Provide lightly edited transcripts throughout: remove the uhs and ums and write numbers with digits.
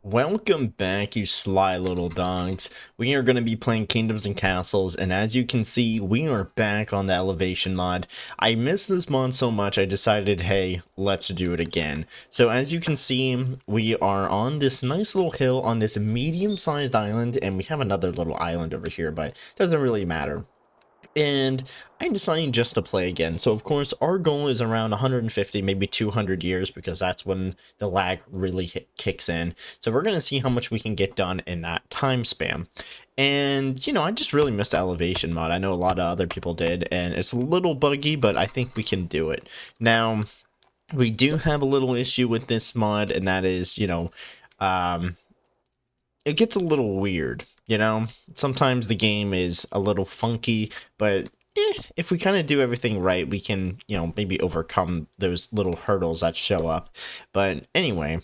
Welcome back, you sly little dogs. We are going to be playing Kingdoms and Castles, and as you can see, we are back on the elevation mod. I missed this mod so much, I decided, hey, let's do it again. So as you can see, we are on this nice little hill on this medium-sized island, and we have another little island over here, but it doesn't really matter. And I decided just to play again. So of course our goal is around 150, maybe 200 years, because that's when the lag really kicks in. So we're going to see how much we can get done in that time span. And you know, I just really missed the elevation mod. I know a lot of other people did, and it's a little buggy, but I think we can do it. Now, we do have a little issue with this mod, and that is, it gets a little weird, you know? Sometimes the game is a little funky, but if we kind of do everything right, we can, maybe overcome those little hurdles that show up. But anyway,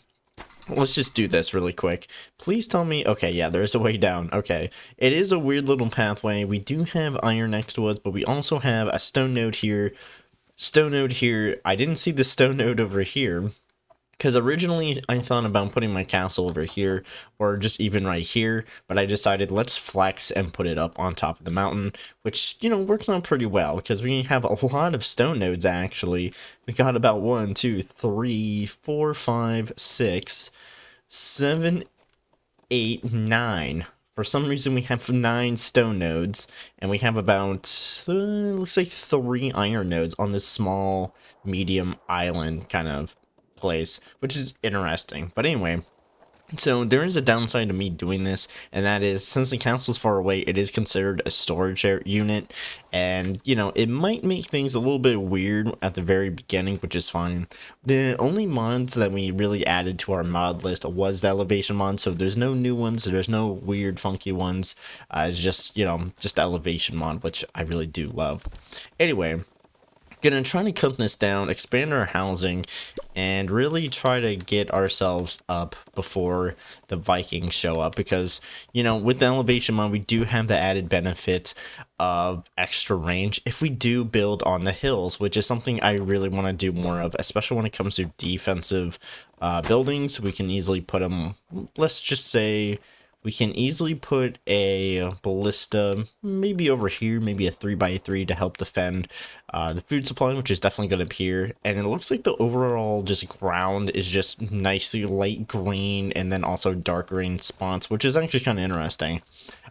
let's just do this really quick. Please tell me, okay, yeah, there's a way down. Okay, it is a weird little pathway. We do have iron next to us, but we also have a stone node here. Stone node here. I didn't see the stone node over here, because originally I thought about putting my castle over here, or just even right here, but I decided let's flex and put it up on top of the mountain, which, works out pretty well, because we have a lot of stone nodes actually. We got about 1, 2, 3, 4, 5, 6, 7, 8, 9. For some reason we have 9 stone nodes, and we have about, looks like 3 iron nodes on this small, medium island kind of place, which is interesting. But anyway, so there is a downside to me doing this, and that is, since the castle's far away, it is considered a storage unit, and it might make things a little bit weird at the very beginning, which is fine. The only mods that we really added to our mod list was the elevation mod, so there's no new ones, there's no weird funky ones. It's just just the elevation mod, which I really do love. Anyway, gonna try to cut this down, expand our housing, and really try to get ourselves up before the Vikings show up, because with the elevation mod we do have the added benefit of extra range if we do build on the hills, which is something I really want to do more of, especially when it comes to defensive buildings. We can easily put them, let's just say we can easily put a ballista maybe over here, maybe a 3x3 to help defend the food supply, which is definitely going to appear. And it looks like the overall just ground is just nicely light green, and then also dark green spots, which is actually kind of interesting.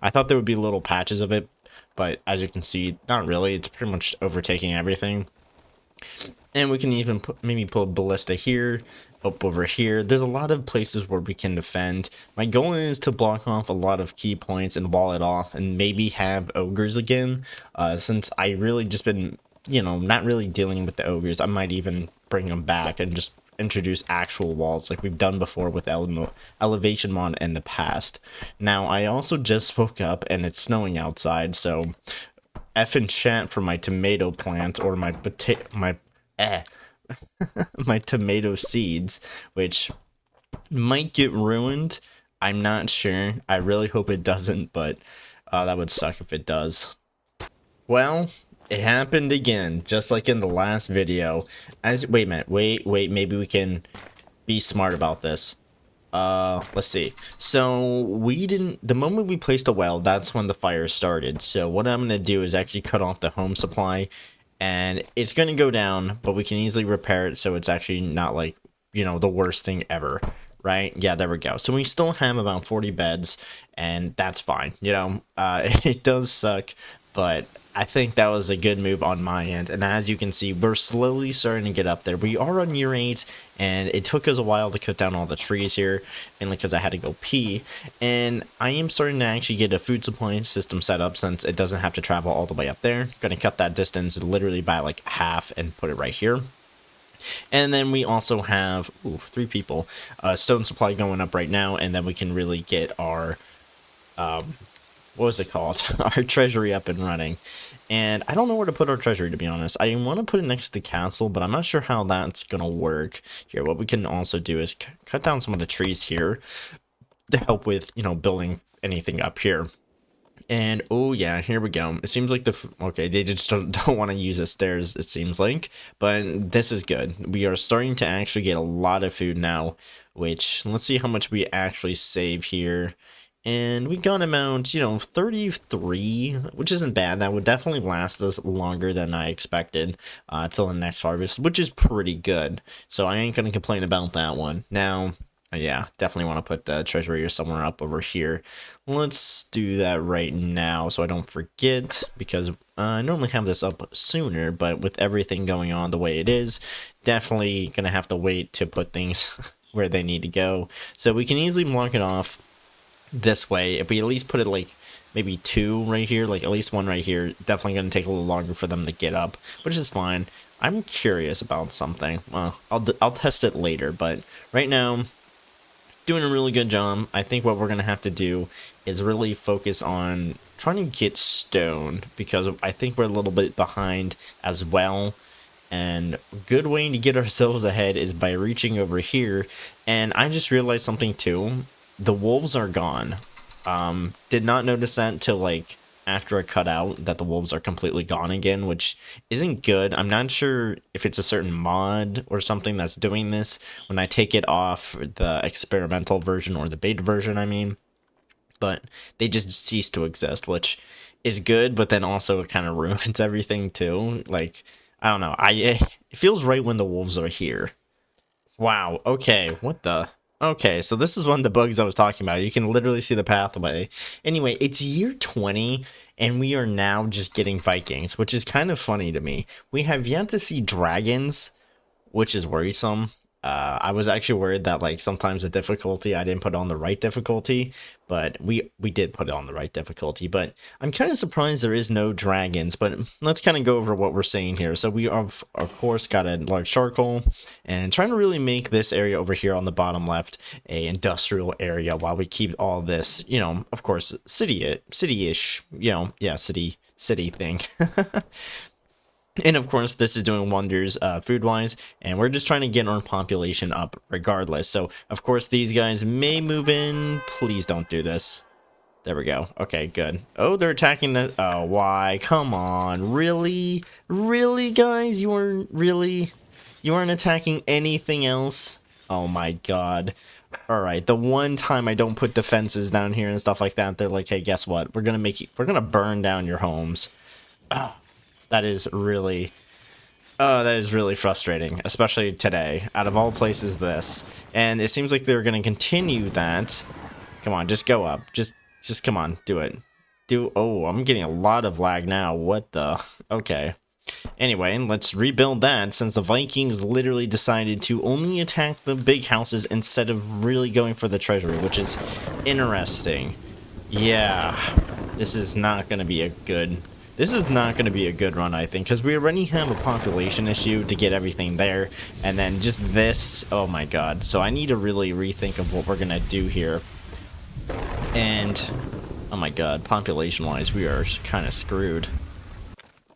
I thought there would be little patches of it, but as you can see, not really. It's pretty much overtaking everything. And we can even maybe put a ballista here, up over here. There's a lot of places where we can defend. My goal is to block off a lot of key points and wall it off, and maybe have ogres again. Since I really just been, not really dealing with the ogres, I might even bring them back and just introduce actual walls like we've done before with elevation mod in the past. Now, I also just woke up and it's snowing outside, so effing chat for my tomato plant, or my my tomato seeds, which might get ruined. I'm not sure. I really hope it doesn't, but that would suck if it does. Well, it happened again, just like in the last video. Wait a minute, wait, maybe we can be smart about this. Let's see. So the moment we placed a well, that's when the fire started. So what I'm gonna do is actually cut off the home supply, and it's going to go down, but we can easily repair it, so it's actually not like, the worst thing ever, right? Yeah, there we go. So we still have about 40 beds, and that's fine. It does suck, but I think that was a good move on my end. And as you can see, we're slowly starting to get up there. We are on year 8, and it took us a while to cut down all the trees here, mainly because I had to go pee. And I am starting to actually get a food supply system set up, since it doesn't have to travel all the way up there. Gonna cut that distance literally by like half and put it right here. And then we also have 3 people, stone supply going up right now, and then we can really get our what was it called? Our treasury up and running. And I don't know where to put our treasury, to be honest. I want to put it next to the castle, but I'm not sure how that's going to work. Here, what we can also do is cut down some of the trees here to help with, building anything up here. And oh yeah, here we go. It seems like okay, they just don't want to use the stairs, it seems like, but this is good. We are starting to actually get a lot of food now. which let's see how much we actually save here. And we got amount, 33, which isn't bad. That would definitely last us longer than I expected till the next harvest, which is pretty good. So I ain't going to complain about that one. Now, yeah, definitely want to put the treasury or somewhere up over here. Let's do that right now so I don't forget, because I normally have this up sooner, but with everything going on the way it is, definitely going to have to wait to put things where they need to go. So we can easily block it off this way. If we at least put it like maybe 2 right here, like at least 1 right here, definitely going to take a little longer for them to get up, which is fine. I'm curious about something. Well, I'll test it later, but right now, doing a really good job. I think what we're going to have to do is really focus on trying to get stone, because I think we're a little bit behind as well. And a good way to get ourselves ahead is by reaching over here. And I just realized something too. The wolves are gone. Did not notice that until like after I cut out that the wolves are completely gone again, which isn't good. I'm not sure if it's a certain mod or something that's doing this. When I take it off the experimental version, or the beta version, I mean, but they just cease to exist, which is good, but then also it kind of ruins everything too. Like, I don't know. It feels right when the wolves are here. Wow, okay, what the? Okay, so this is one of the bugs I was talking about. You can literally see the pathway. Anyway, it's year 20, and we are now just getting Vikings, which is kind of funny to me. We have yet to see dragons, which is worrisome. I was actually worried that like sometimes the difficulty, I didn't put on the right difficulty, but we did put it on the right difficulty. But I'm kind of surprised there is no dragons. But let's kind of go over what we're saying here. So we have, of course, got a large charcoal, and trying to really make this area over here on the bottom left a industrial area, while we keep all this, of course, city-ish, yeah, city thing. And of course, this is doing wonders food-wise, and we're just trying to get our population up regardless. So, of course, these guys may move in. Please don't do this. There we go. Okay, good. Oh, they're attacking the... Oh, why? Come on. Really? Really, guys? You aren't attacking anything else? Oh my god. Alright, the one time I don't put defenses down here and stuff like that, they're like, hey, guess what? We're gonna burn down your homes. Oh. That is really frustrating, especially today. Out of all places, this. And it seems like they're going to continue that. Come on, just go up. Just come on, do it. Oh, I'm getting a lot of lag now. What the? Okay. Anyway, let's rebuild that, since the Vikings literally decided to only attack the big houses instead of really going for the treasury, which is interesting. Yeah, this is not going to be a good... This is not going to be a good run, I think, because we already have a population issue to get everything there, and then just this, oh my god. So I need to really rethink of what we're going to do here. And, oh my god, population-wise, we are kind of screwed.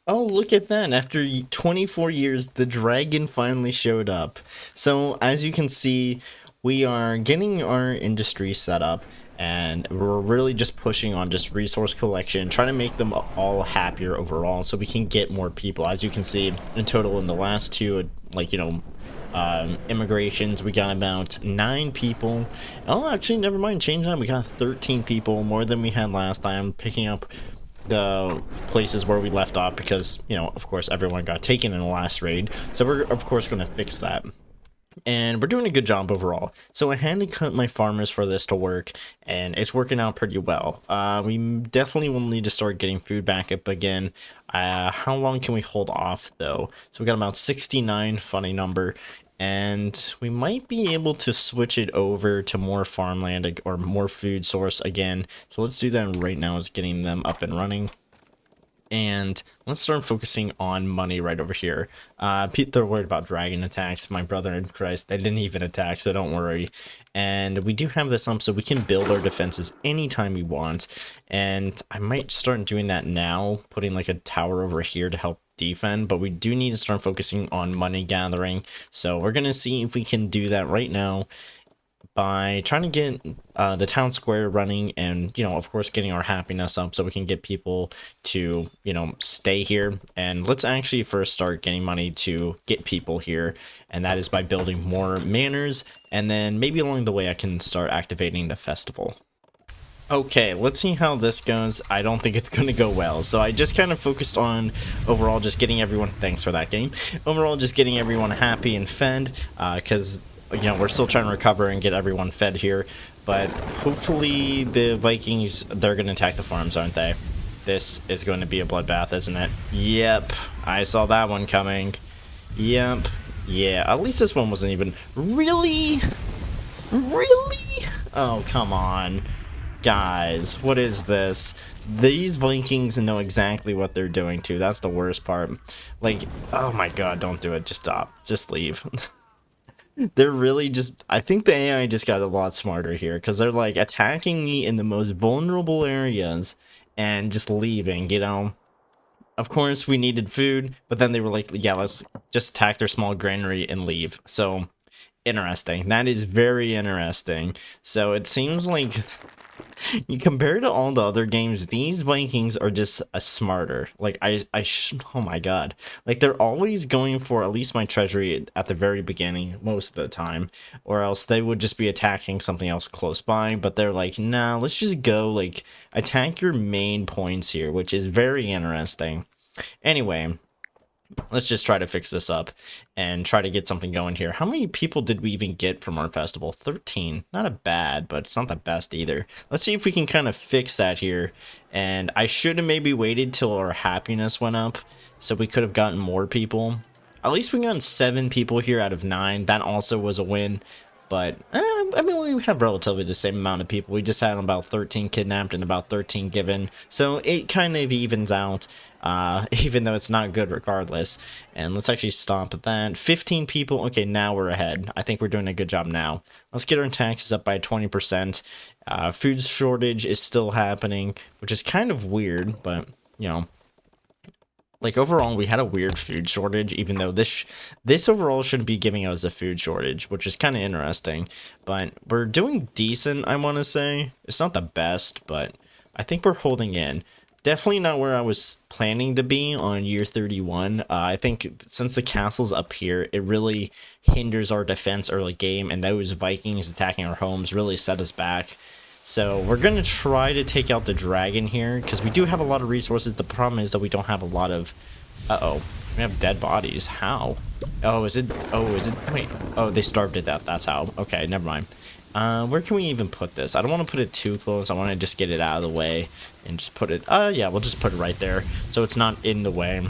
Oh, look at that. After 24 years, the dragon finally showed up. So, as you can see, we are getting our industry set up, and we're really just pushing on just resource collection, trying to make them all happier overall so we can get more people. As you can see, in total in the last two, like, immigrations, we got about 9 people. Oh, actually, never mind, change that. We got 13 people, more than we had last time, picking up the places where we left off because, of course, everyone got taken in the last raid. So we're, of course, going to fix that. And we're doing a good job overall. So I had to cut my farmers for this to work, and it's working out pretty well. We definitely will need to start getting food back up again. How long can we hold off, though? So we got about 69, funny number. And we might be able to switch it over to more farmland or more food source again. So let's do that right now, is getting them up and running. And let's start focusing on money right over here. They're worried about dragon attacks. My brother in Christ, they didn't even attack, so don't worry. And we do have this so we can build our defenses anytime we want. And I might start doing that now, putting like a tower over here to help defend. But we do need to start focusing on money gathering. So we're going to see if we can do that right now by trying to get the town square running, and of course getting our happiness up so we can get people to stay here. And let's actually first start getting money to get people here, and that is by building more manors, and then maybe along the way I can start activating the festival. Okay, let's see how this goes. I don't think it's going to go well. So I just kind of focused on overall just getting everyone, thanks for that game, overall just getting everyone happy and fed, because, we're still trying to recover and get everyone fed here. But hopefully the Vikings, they're going to attack the farms, aren't they? This is going to be a bloodbath, isn't it? Yep, I saw that one coming. Yep, yeah, at least this one wasn't even... Really? Really? Oh, come on. Guys, what is this? These Vikings know exactly what they're doing too. That's the worst part. Like, oh my god, don't do it. Just stop. Just leave. They're really just... I think the AI just got a lot smarter here, because they're like attacking me in the most vulnerable areas and just leaving. Of course, we needed food, but then they were like, yeah, let's just attack their small granary and leave. So, interesting. That is very interesting. So it seems like... You compare to all the other games, these Vikings are just smarter. Like, oh my god. Like, they're always going for at least my treasury at the very beginning, most of the time. Or else they would just be attacking something else close by. But they're like, nah, let's just go, like, attack your main points here, which is very interesting. Anyway, let's just try to fix this up and try to get something going here. How many people did we even get from our festival? 13. Not a bad, but it's not the best either. Let's see if we can kind of fix that here. And I should have maybe waited till our happiness went up, so we could have gotten more people. At least we got 7 people here out of 9. That also was a win. But, I mean, we have relatively the same amount of people. We just had about 13 kidnapped and about 13 given. So it kind of evens out, even though it's not good regardless. And let's actually stop at that. 15 people. Okay, now we're ahead. I think we're doing a good job now. Let's get our taxes up by 20%. Food shortage is still happening, which is kind of weird, but, like, overall, we had a weird food shortage, even though this overall shouldn't be giving us a food shortage, which is kind of interesting. But we're doing decent, I want to say. It's not the best, but I think we're holding in. Definitely not where I was planning to be on year 31. I think since the castle's up here, it really hinders our defense early game, and those Vikings attacking our homes really set us back. So we're going to try to take out the dragon here, because we do have a lot of resources. The problem is that we don't have a lot of... Uh-oh. We have dead bodies. How? Oh, is it... Wait. Oh, they starved to death. That's how. Okay, never mind. Where can we even put this? I don't want to put it too close. I want to just get it out of the way and just put it... yeah, we'll just put it right there, so it's not in the way.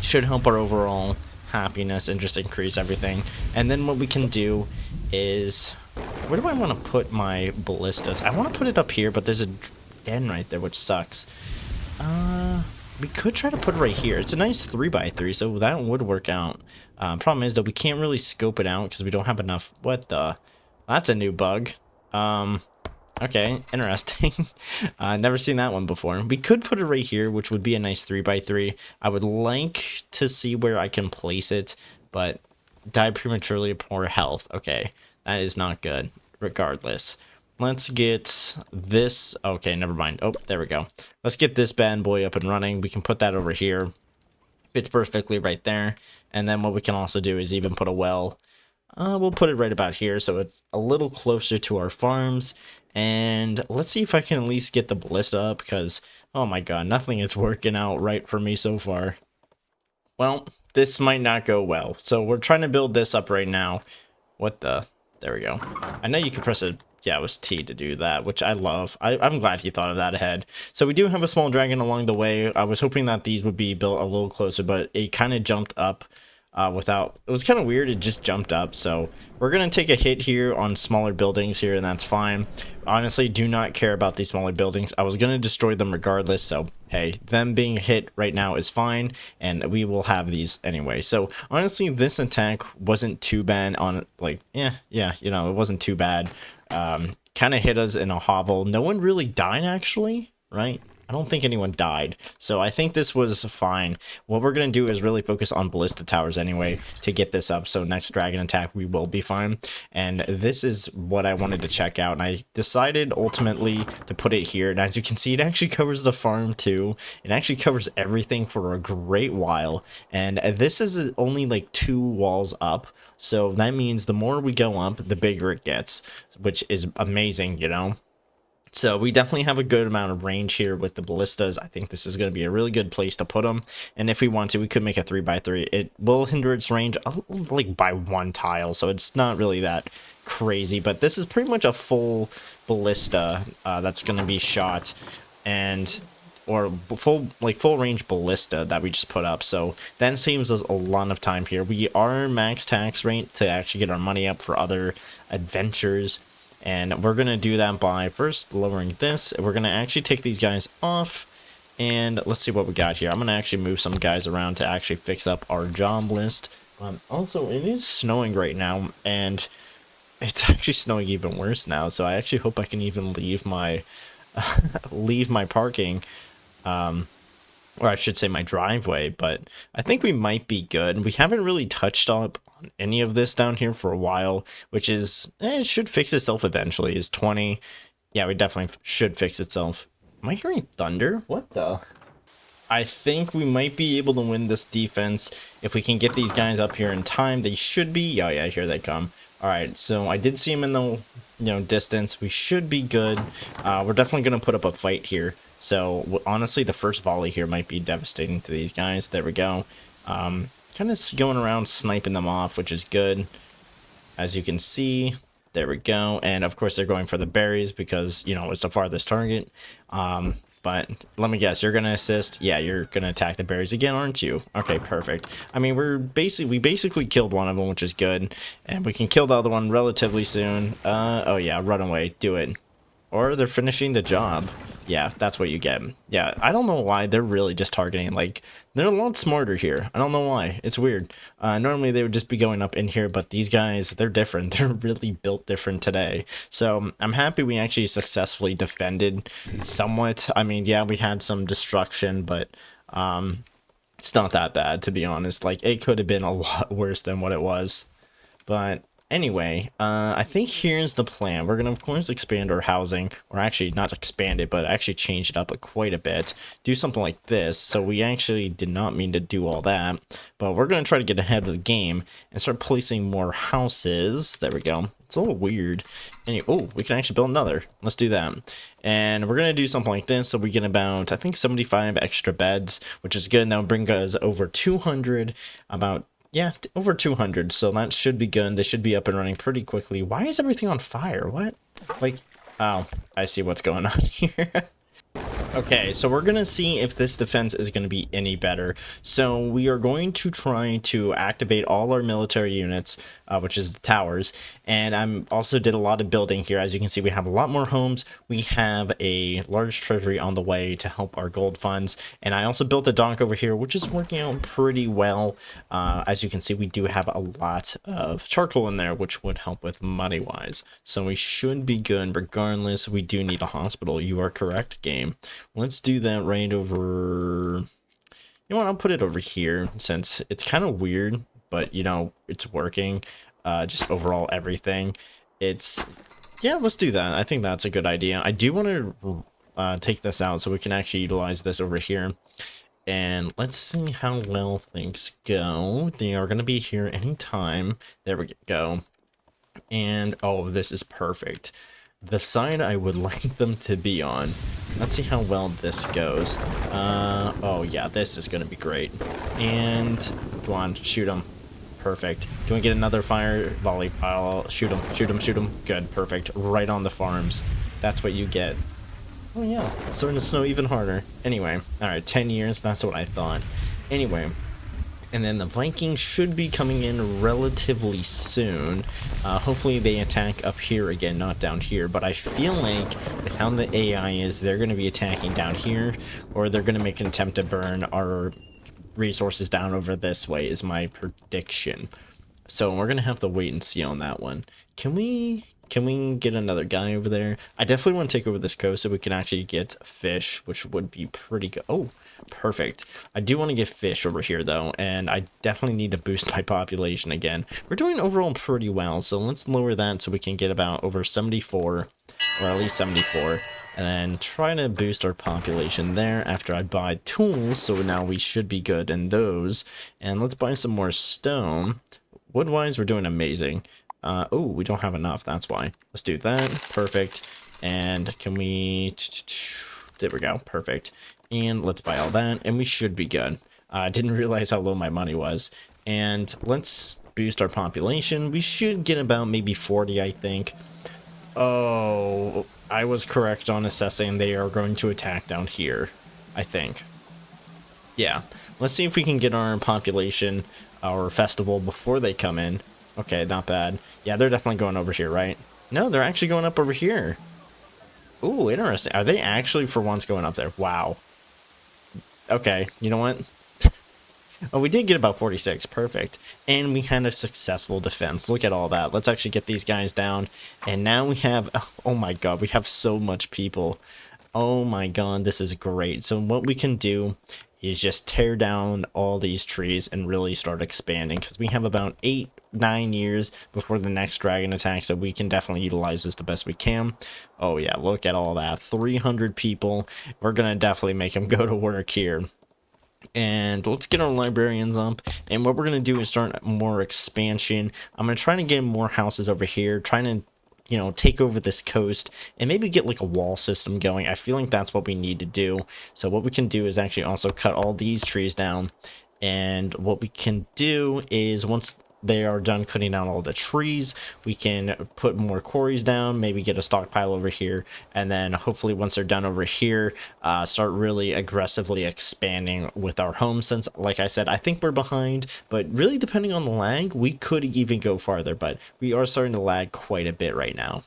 Should help our overall happiness and just increase everything. And then what we can do is... Where do I want to put my ballistas? I want to put it up here, but there's a den right there, which sucks. We could try to put it right here. It's a nice 3x3, so that would work out. Problem is, though, we can't really scope it out because we don't have enough... What the... That's a new bug. Okay, interesting. Never seen that one before. We could put it right here, which would be a nice 3x3. I would like to see where I can place it, but died prematurely, poor health. Okay. That is not good, regardless. Let's get this... Okay, never mind. Oh, there we go. Let's get this bad boy up and running. We can put that over here. Fits perfectly right there. And then what we can also do is even put a well. We'll put it right about here, so it's a little closer to our farms. And let's see if I can at least get the ballista up, because, oh my god, nothing is working out right for me so far. Well, this might not go well. So we're trying to build this up right now. What the... There we go. I know you could press a... Yeah, it was T to do that, which I love. I'm glad he thought of that ahead. So we do have a small dragon along the way. I was hoping that these would be built a little closer, but it kind of jumped up without... It was kind of weird. It just jumped up. So we're going to take a hit here on smaller buildings here, and that's fine. Honestly, do not care about these smaller buildings. I was going to destroy them regardless, so... Hey, them being hit right now is fine, and we will have these anyway. So, honestly, this attack wasn't too bad on, like, yeah, it wasn't too bad. Kind of hit us in a hovel. No one really died, actually, right? don't think anyone died. So I think this was fine. What we're going to do is really focus on ballista towers anyway to get this up. So next dragon attack, we will be fine. And this is what I wanted to check out. And I decided ultimately to put it here. And as you can see, it actually covers the farm too. It actually covers everything for a great while. And this is only like 2 walls up. So that means the more we go up, the bigger it gets, which is amazing, you know? So we definitely have a good amount of range here with the ballistas. I think this is going to be a really good place to put them. And if we want to, we could make a 3x3. It will hinder its range like by 1 tile, so it's not really that crazy. But this is pretty much a full ballista that's going to be shot, and or full range ballista that we just put up. So that saves us a lot of time here. We are max tax rate to actually get our money up for other adventures. And we're going to do that by first lowering this. We're going to actually take these guys off. And let's see what we got here. I'm going to actually move some guys around to actually fix up our job list. Also, it is snowing right now. And it's actually snowing even worse now. So I actually hope I can even leave my, leave my parking. Or I should say my driveway, but I think we might be good. We haven't really touched up on any of this down here for a while, which is, it should fix itself eventually. Is 20. Yeah, we definitely should fix itself. Am I hearing thunder? What the? I think we might be able to win this defense if we can get these guys up here in time. They should be. Oh yeah, here they come. All right, so I did see them in the distance. We should be good. We're definitely going to put up a fight here. So honestly, the first volley here might be devastating to these guys. There we go. Kind of going around sniping them off, which is good. As you can see, there we go. And of course, they're going for the berries because, it's the farthest target. But let me guess, you're going to assist? Yeah, you're going to attack the berries again, aren't you? Okay, perfect. I mean, we basically killed one of them, which is good. And we can kill the other one relatively soon. Oh yeah, run away. Do it. Or they're finishing the job. Yeah, that's what you get. Yeah, I don't know why they're really just targeting, like, they're a lot smarter here. I don't know why. It's weird. Normally they would just be going up in here, but these guys, they're different. They're really built different today. So I'm happy we actually successfully defended somewhat. I mean, yeah, we had some destruction, but it's not that bad, to be honest. Like, it could have been a lot worse than what it was. But anyway, I think here's the plan. We're going to, of course, expand our housing, or actually not expand it, but actually change it up quite a bit. Do something like this. So we actually did not mean to do all that, but we're going to try to get ahead of the game and start placing more houses. There we go. It's a little weird. Oh, we can actually build another. Let's do that. And we're going to do something like this. So we get about, I think, 75 extra beds, which is good. And that'll bring us over 200, yeah, over 200, so that should be good. They should be up and running pretty quickly. Why is everything on fire? What? Like, oh, I see what's going on here. Okay, so we're going to see if this defense is going to be any better. So we are going to try to activate all our military units, which is the towers. And I'm also did a lot of building here. As you can see, we have a lot more homes. We have a large treasury on the way to help our gold funds. And I also built a dock over here, which is working out pretty well. As you can see, we do have a lot of charcoal in there, which would help with money-wise. So we should be good regardless. We do need a hospital. You are correct, game. Let's do that right over, you know what, I'll put it over here since it's kind of weird, but it's working. Just overall everything. Yeah, let's do that. I think that's a good idea. I do want to take this out so we can actually utilize this over here. And let's see how well things go. They are going to be here anytime. There we go. And, oh, this is perfect. The side I would like them to be on. Let's see how well this goes. Oh yeah, this is gonna be great. And go on, shoot them. Perfect. Can we get another fire volley? I'll shoot them, shoot them, shoot them. Good, perfect. Right on the farms. That's what you get. Oh yeah, it's starting to snow even harder. Anyway, all right, 10 years. That's what I thought. Anyway. And then the Vikings should be coming in relatively soon. Hopefully they attack up here again, not down here. But I feel like with how the AI is, they're going to be attacking down here. Or they're going to make an attempt to burn our resources down over this way, is my prediction. So we're going to have to wait and see on that one. Can we Can we get another guy over there? I definitely want to take over this coast so we can actually get fish, which would be pretty good. Oh, perfect. I do want to get fish over here, though, and I definitely need to boost my population again. We're doing overall pretty well, so let's lower that so we can get about over 74, or at least 74. And then try to boost our population there after I buy tools, so now we should be good in those. And let's buy some more stone. Wood-wise, we're doing amazing. Oh, we don't have enough, that's why. Let's do that. Perfect. And can we... There we go. Perfect. And let's buy all that, and we should be good. I didn't realize how low my money was. And let's boost our population. We should get about maybe 40, I think. Oh, I was correct on assessing they are going to attack down here, I think. Yeah, let's see if we can get our population, our festival, before they come in. Okay, not bad. Yeah, they're definitely going over here, right? No, they're actually going up over here. Ooh, interesting. Are they actually, for once, going up there? Wow. Okay, you know what? Oh, we did get about 46. Perfect. And we had a successful defense. Look at all that. Let's actually get these guys down. And now we have... Oh my god, we have so much people. Oh my god, this is great. So what we can do is just tear down all these trees and really start expanding. Because we have about 8-9 years before the next dragon attack. So we can definitely utilize this the best we can. Oh yeah, look at all that. 300 people. We're going to definitely make them go to work here. And let's get our librarians up, and what we're going to do is start more expansion. I'm going to try to get more houses over here, trying to, you know, take over this coast, and maybe get like a wall system going. I feel like that's what we need to do. So what we can do is actually also cut all these trees down, and what we can do is once they are done cutting down all the trees, we can put more quarries down, maybe get a stockpile over here, and then hopefully once they're done over here, start really aggressively expanding with our home. Since, like I said, I think we're behind, but really depending on the lag, we could even go farther, but we are starting to lag quite a bit right now.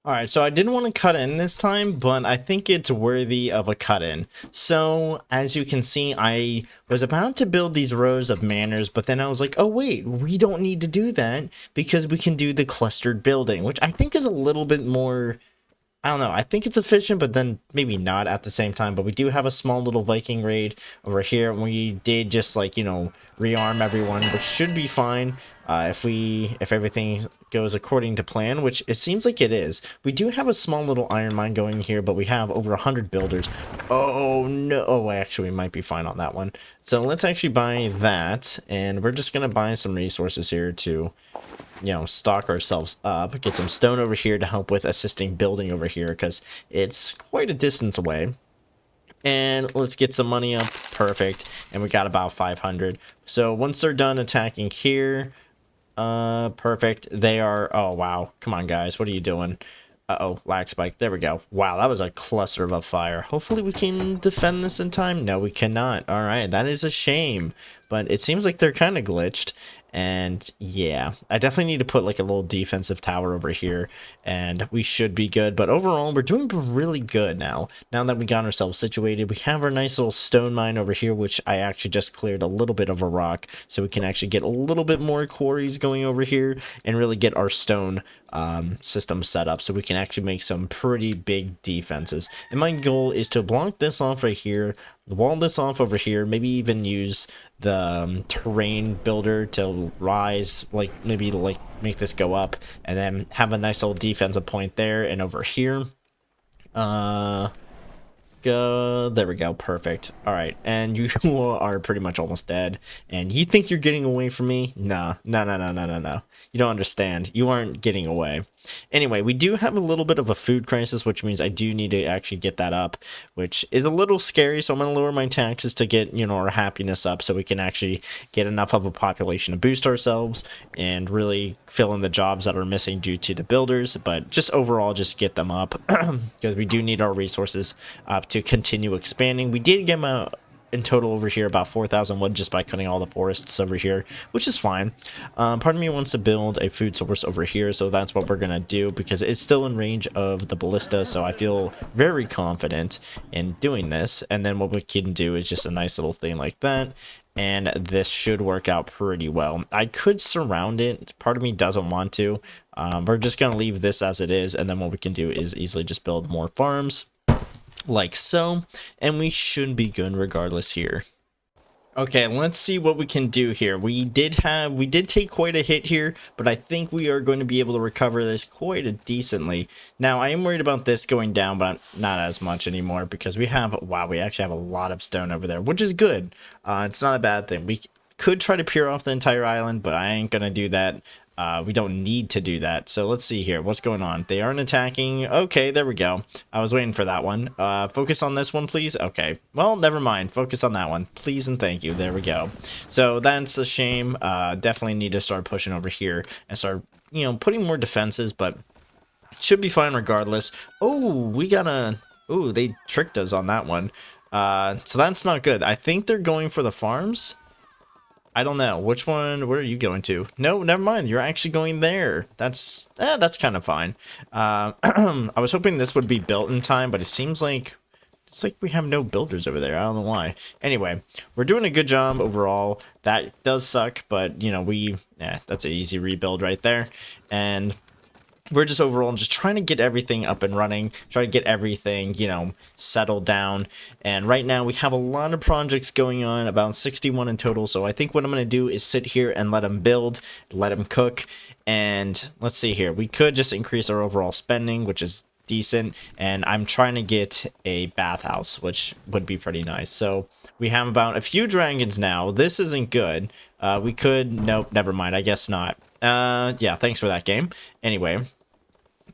Alright, so I didn't want to cut in this time, but I think it's worthy of a cut in. So, as you can see, I was about to build these rows of manors, but then I was like, oh wait, we don't need to do that because we can do the clustered building, which I think is a little bit more... I don't know, I think it's efficient, but then maybe not at the same time. But we do have a small little Viking raid over here. We did just, like, you know, rearm everyone, which should be fine if everything goes according to plan, which it seems like it is. We do have a small little iron mine going here, but we have over 100 builders. Oh, no. Oh, actually, we might be fine on that one. So let's actually buy that, and we're just going to buy some resources here to... you know, stock ourselves up, get some stone over here to help with assisting building over here because it's quite a distance away. And let's get some money up. Perfect. And we got about 500. So once they're done attacking here, perfect. They are... Oh, wow. Come on, guys. What are you doing? Uh-oh, lag spike. There we go. Wow, that was a cluster of a fire. Hopefully we can defend this in time. No, we cannot. All right, that is a shame. But it seems like they're kind of glitched. And yeah, I definitely need to put like a little defensive tower over here, and we should be good. But overall, we're doing really good now. Now that we got ourselves situated, we have our nice little stone mine over here, which I actually just cleared a little bit of a rock, so we can actually get a little bit more quarries going over here and really get our stone system set up so we can actually make some pretty big defenses. And my goal is to block this off right here, wall this off over here, maybe even use the terrain builder to rise, like maybe like make this go up, and then have a nice little defensive point there and over here. There we go. Perfect. All right, and you are pretty much almost dead, and you think you're getting away from me? Nah, no. You don't understand. You aren't getting away. Anyway, we do have a little bit of a food crisis, which means I do need to actually get that up, which is a little scary. So I'm going to lower my taxes to get, you know, our happiness up so we can actually get enough of a population to boost ourselves and really fill in the jobs that are missing due to the builders. But just overall, just get them up because we do need our resources up to continue expanding. We did get in total over here about 4,000 wood just by cutting all the forests over here, which is fine. Part of me wants to build a food source over here, so that's what we're gonna do because it's still in range of the ballista, so I feel very confident in doing this. And then what we can do is just a nice little thing like that, and this should work out pretty well. I could surround it. Part of me doesn't want to. We're just gonna leave this as it is, and then what we can do is easily just build more farms like so, and we should be good regardless here. Okay, let's see what we can do here. We did take quite a hit here, but I think we are going to be able to recover this quite decently. Now, I am worried about this going down, but not as much anymore because we actually have a lot of stone over there, which is good. It's not a bad thing. We could try to peer off the entire island, but I ain't gonna do that. We don't need to do that. So let's see here. What's going on? They aren't attacking. Okay, there we go. I was waiting for that one. Focus on this one, please. Okay. Well, never mind. Focus on that one. Please and thank you. There we go. So that's a shame. Definitely need to start pushing over here and start, putting more defenses, but should be fine regardless. Oh, they tricked us on that one. So that's not good. I think they're going for the farms. I don't know which one. Where are you going to? No, never mind. You're actually going there. That's kind of fine. I was hoping this would be built in time, but it seems like we have no builders over there. I don't know why. Anyway, we're doing a good job overall. That does suck, but that's an easy rebuild right there. And we're just overall just trying to get everything up and running, try to get everything, settled down. And right now we have a lot of projects going on, about 61 in total. So I think what I'm going to do is sit here and let them build, let them cook. And let's see here. We could just increase our overall spending, which is decent. And I'm trying to get a bathhouse, which would be pretty nice. So we have about a few dragons now. This isn't good. Nope, never mind. I guess not. Yeah, thanks for that game. Anyway.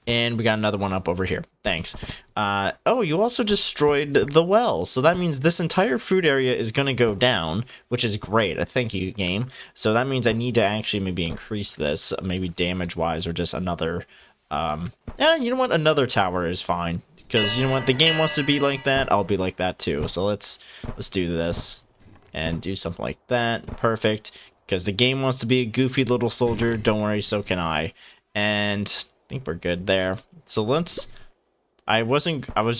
And we got another one up over here. Thanks. Oh, you also destroyed the well. So that means this entire food area is going to go down, which is great. Thank you, game. So that means I need to actually maybe increase this, maybe damage-wise, or just another... you know what? Another tower is fine. Because, you know what? The game wants to be like that. I'll be like that, too. So let's do this. And do something like that. Perfect. Because the game wants to be a goofy little soldier. Don't worry, so can I. And... I think we're good there. So I was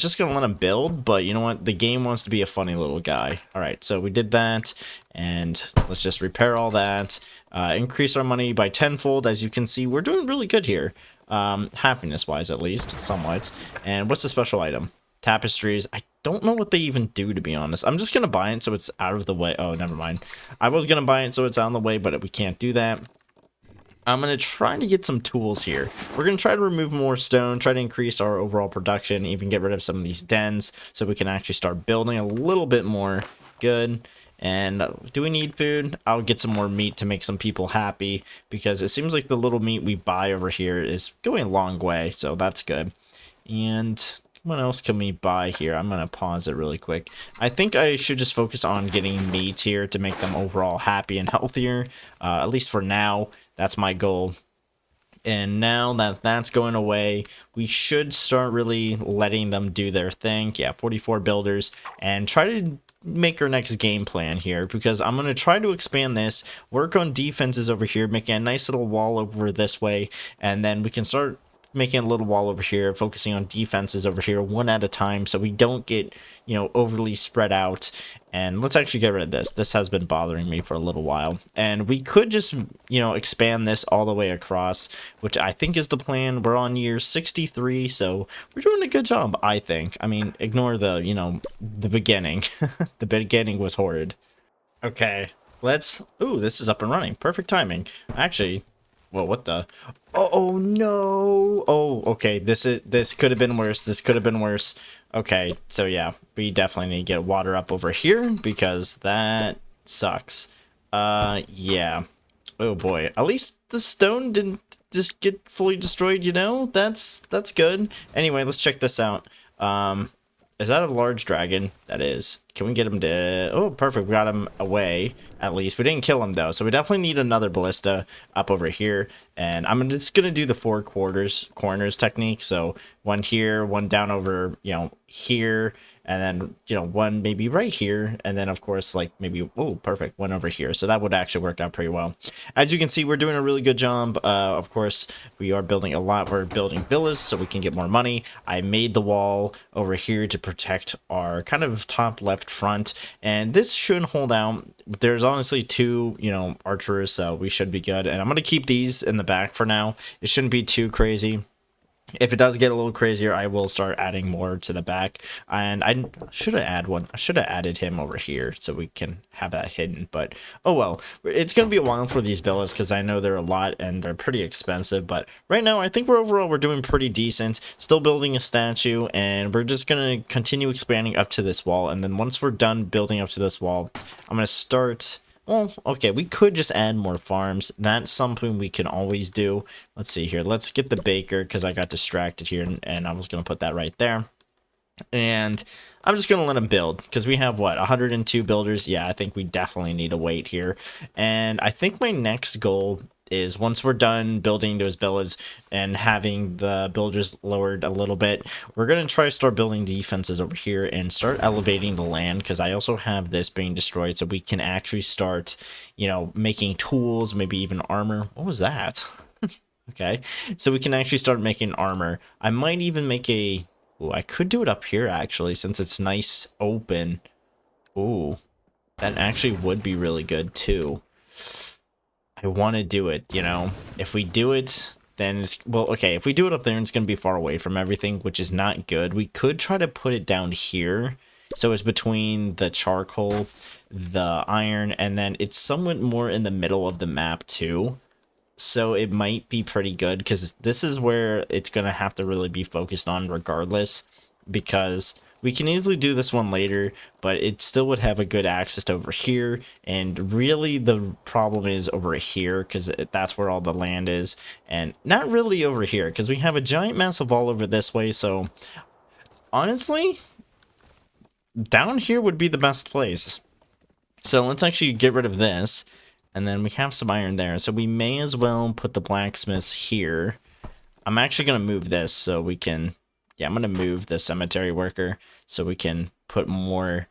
just gonna let him build, but you know what, the game wants to be a funny little guy. All right, so we did that, and let's just repair all that, increase our money by tenfold. As you can see, we're doing really good here, happiness wise, at least somewhat. And what's the special item? Tapestries. I don't know what they even do, to be honest. I'm just gonna buy it so it's out of the way. Oh, never mind. I was gonna buy it so it's out of the way, but we can't do that. I'm going to try to get some tools here. We're going to try to remove more stone, try to increase our overall production, even get rid of some of these dens so we can actually start building a little bit more. Good. And do we need food? I'll get some more meat to make some people happy because it seems like the little meat we buy over here is going a long way, so that's good. And what else can we buy here? I'm going to pause it really quick. I think I should just focus on getting meat here to make them overall happy and healthier, at least for now. That's my goal. And now that that's going away, we should start really letting them do their thing. Yeah, 44 builders. And try to make our next game plan here, because I'm going to try to expand this, work on defenses over here, making a nice little wall over this way, and then we can start making a little wall over here, focusing on defenses over here one at a time so we don't get, overly spread out. And let's actually get rid of this. This has been bothering me for a little while. And we could just, expand this all the way across, which I think is the plan. We're on year 63, so we're doing a good job, I think. I mean, ignore the, the beginning. The beginning was horrid. Okay, ooh, this is up and running. Perfect timing. Actually... Well, what the? Oh no! Oh, okay. This could have been worse. This could have been worse. Okay, so yeah, we definitely need to get water up over here because that sucks. Yeah. Oh boy. At least the stone didn't just get fully destroyed. That's good. Anyway, let's check this out. Is that a large dragon? That is. Can we get him to... Oh, perfect. We got him away, at least. We didn't kill him, though. So we definitely need another ballista up over here. And I'm just going to do the corners technique. So one here, one down over, you know, here. And then, you know, one maybe right here. And then, of course, like maybe... Oh, perfect. One over here. So that would actually work out pretty well. As you can see, we're doing a really good job. Of course, we are building a lot. We're building villas so we can get more money. I made the wall over here to protect our kind of top left front, and this should hold out. There's honestly two, you know, archers, so we should be good. And I'm going to keep these in the back for now. It shouldn't be too crazy. If it does get a little crazier, I will start adding more to the back. And I should have added him over here so we can have that hidden. But oh well, it's going to be a while for these villas because I know they're a lot and they're pretty expensive. But right now, I think we're doing pretty decent. Still building a statue, and we're just going to continue expanding up to this wall. And then once we're done building up to this wall, I'm going to start... Well, okay, we could just add more farms. That's something we can always do. Let's see here. Let's get the baker because I got distracted here, and I was going to put that right there. And I'm just going to let him build because we have, what, 102 builders? Yeah, I think we definitely need a wait here. And I think my next goal is once we're done building those villas and having the builders lowered a little bit, we're going to try to start building defenses over here and start elevating the land, because I also have this being destroyed, so we can actually start, you know, making tools, maybe even armor. What was that? Okay, so we can actually start making armor. I might even make a... Ooh, I could do it up here, actually, since it's nice open. Ooh, that actually would be really good, too. I want to do it, you know. If we do it, then it's... Well, okay, if we do it up there, it's going to be far away from everything, which is not good. We could try to put it down here, so it's between the charcoal, the iron, and then it's somewhat more in the middle of the map, too. So it might be pretty good, because this is where it's going to have to really be focused on regardless, because we can easily do this one later, but it still would have a good access to over here. And really the problem is over here, because that's where all the land is, and not really over here, because we have a giant massive wall over this way. So honestly, down here would be the best place. So let's actually get rid of this. And then we have some iron there, so we may as well put the blacksmiths here. I'm actually going to move this so we can... Yeah, I'm going to move the cemetery worker so we can put more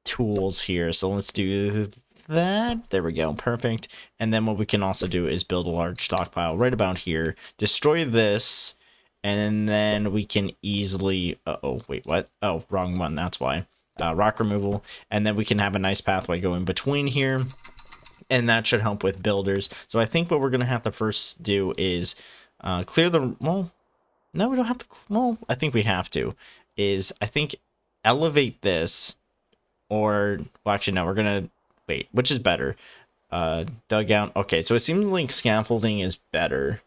tools here. So let's do that. There we go. Perfect. And then what we can also do is build a large stockpile right about here. Destroy this, and then we can easily... Uh-oh, wait, what? Oh, wrong one. That's why. Rock removal. And then we can have a nice pathway going between here. And that should help with builders. So I think what we're going to have to first do is clear the... Well, no, we don't have to... Well, I think we have to. I think, elevate this. Or... Well, actually, no, we're going to... Wait, which is better? Dugout. Okay, so it seems like scaffolding is better.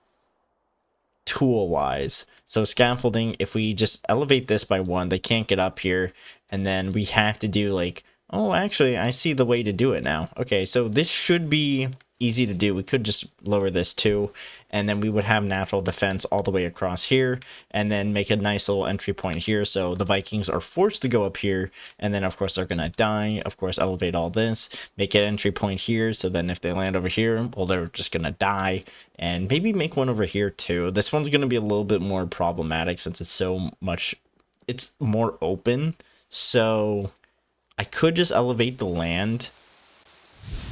Tool-wise. So scaffolding, if we just elevate this by 1, they can't get up here. And then we have to do, like... Oh, actually, I see the way to do it now. Okay, so this should be easy to do. We could just lower this too, and then we would have natural defense all the way across here, and then make a nice little entry point here, so the Vikings are forced to go up here, and then of course they're gonna die. Of course, elevate all this, make an entry point here, so then if they land over here, well, they're just gonna die. And maybe make one over here too. This one's gonna be a little bit more problematic since it's so much... It's more open, so... I could just elevate the land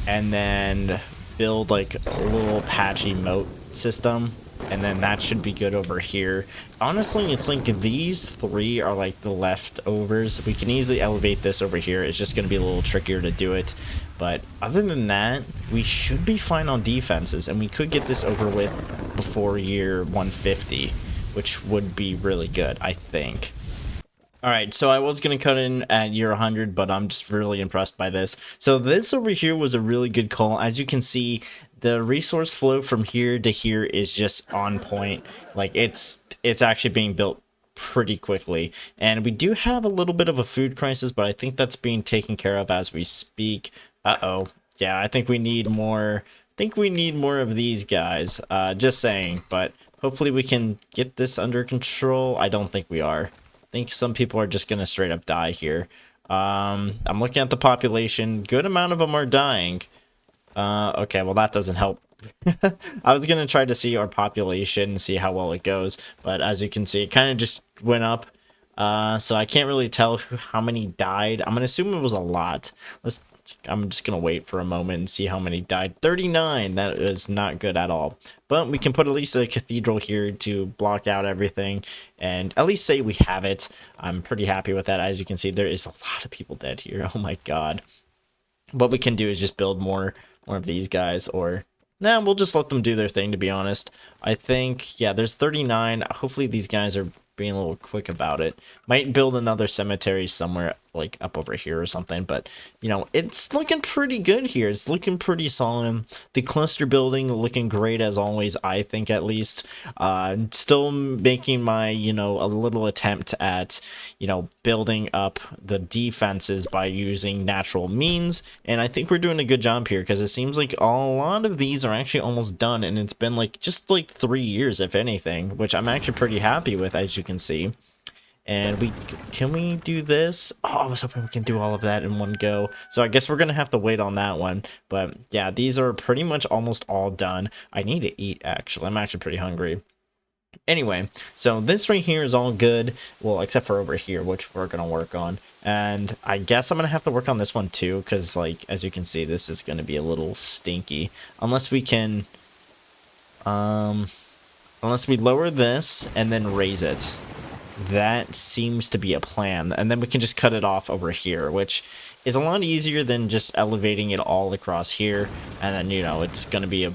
and then build like a little patchy moat system, and then that should be good over here. Honestly, it's like these 3 are like the leftovers. We can easily elevate this over here. It's just going to be a little trickier to do it. But other than that, we should be fine on defenses, and we could get this over with before year 150, which would be really good, I think. Alright, so I was going to cut in at year 100, but I'm just really impressed by this. So this over here was a really good call. As you can see, the resource flow from here to here is just on point. Like, it's actually being built pretty quickly. And we do have a little bit of a food crisis, but I think that's being taken care of as we speak. Uh-oh. Yeah, I think we need more... of these guys. Just saying, but hopefully we can get this under control. I don't think we are. I think some people are just gonna straight up die here. I'm looking at the population. Good amount of them are dying. Okay, well that doesn't help. I was gonna try to see our population, see how well it goes, but as you can see, it kind of just went up. So I can't really tell how many died. I'm gonna assume it was a lot. I'm just gonna wait for a moment and see how many died. 39. That is not good at all. But we can put at least a cathedral here to block out everything, and at least say we have it. I'm pretty happy with that. As you can see, there is a lot of people dead here. Oh my god. What we can do is just build more of these guys, or nah, we'll just let them do their thing, to be honest. I think, yeah, there's 39. Hopefully these guys are being a little quick about it. Might build another cemetery somewhere, like up over here or something, but you know, it's looking pretty good here. It's looking pretty solid. The cluster building looking great as always, I think, at least. Still making my, you know, a little attempt at, you know, building up the defenses by using natural means, and I think we're doing a good job here, because it seems like a lot of these are actually almost done, and it's been like just like 3 years, if anything, which I'm actually pretty happy with, as you can see. And can we do this? Oh, I was hoping we can do all of that in one go. So I guess we're gonna have to wait on that one. But yeah, these are pretty much almost all done. I need to eat, actually. I'm actually pretty hungry. Anyway, so this right here is all good. Well, except for over here, which we're gonna work on. And I guess I'm gonna have to work on this one too, because like, as you can see, this is gonna be a little stinky. Unless we can, unless we lower this and then raise it. That seems to be a plan, and then we can just cut it off over here, which is a lot easier than just elevating it all across here, and then, you know, it's going to be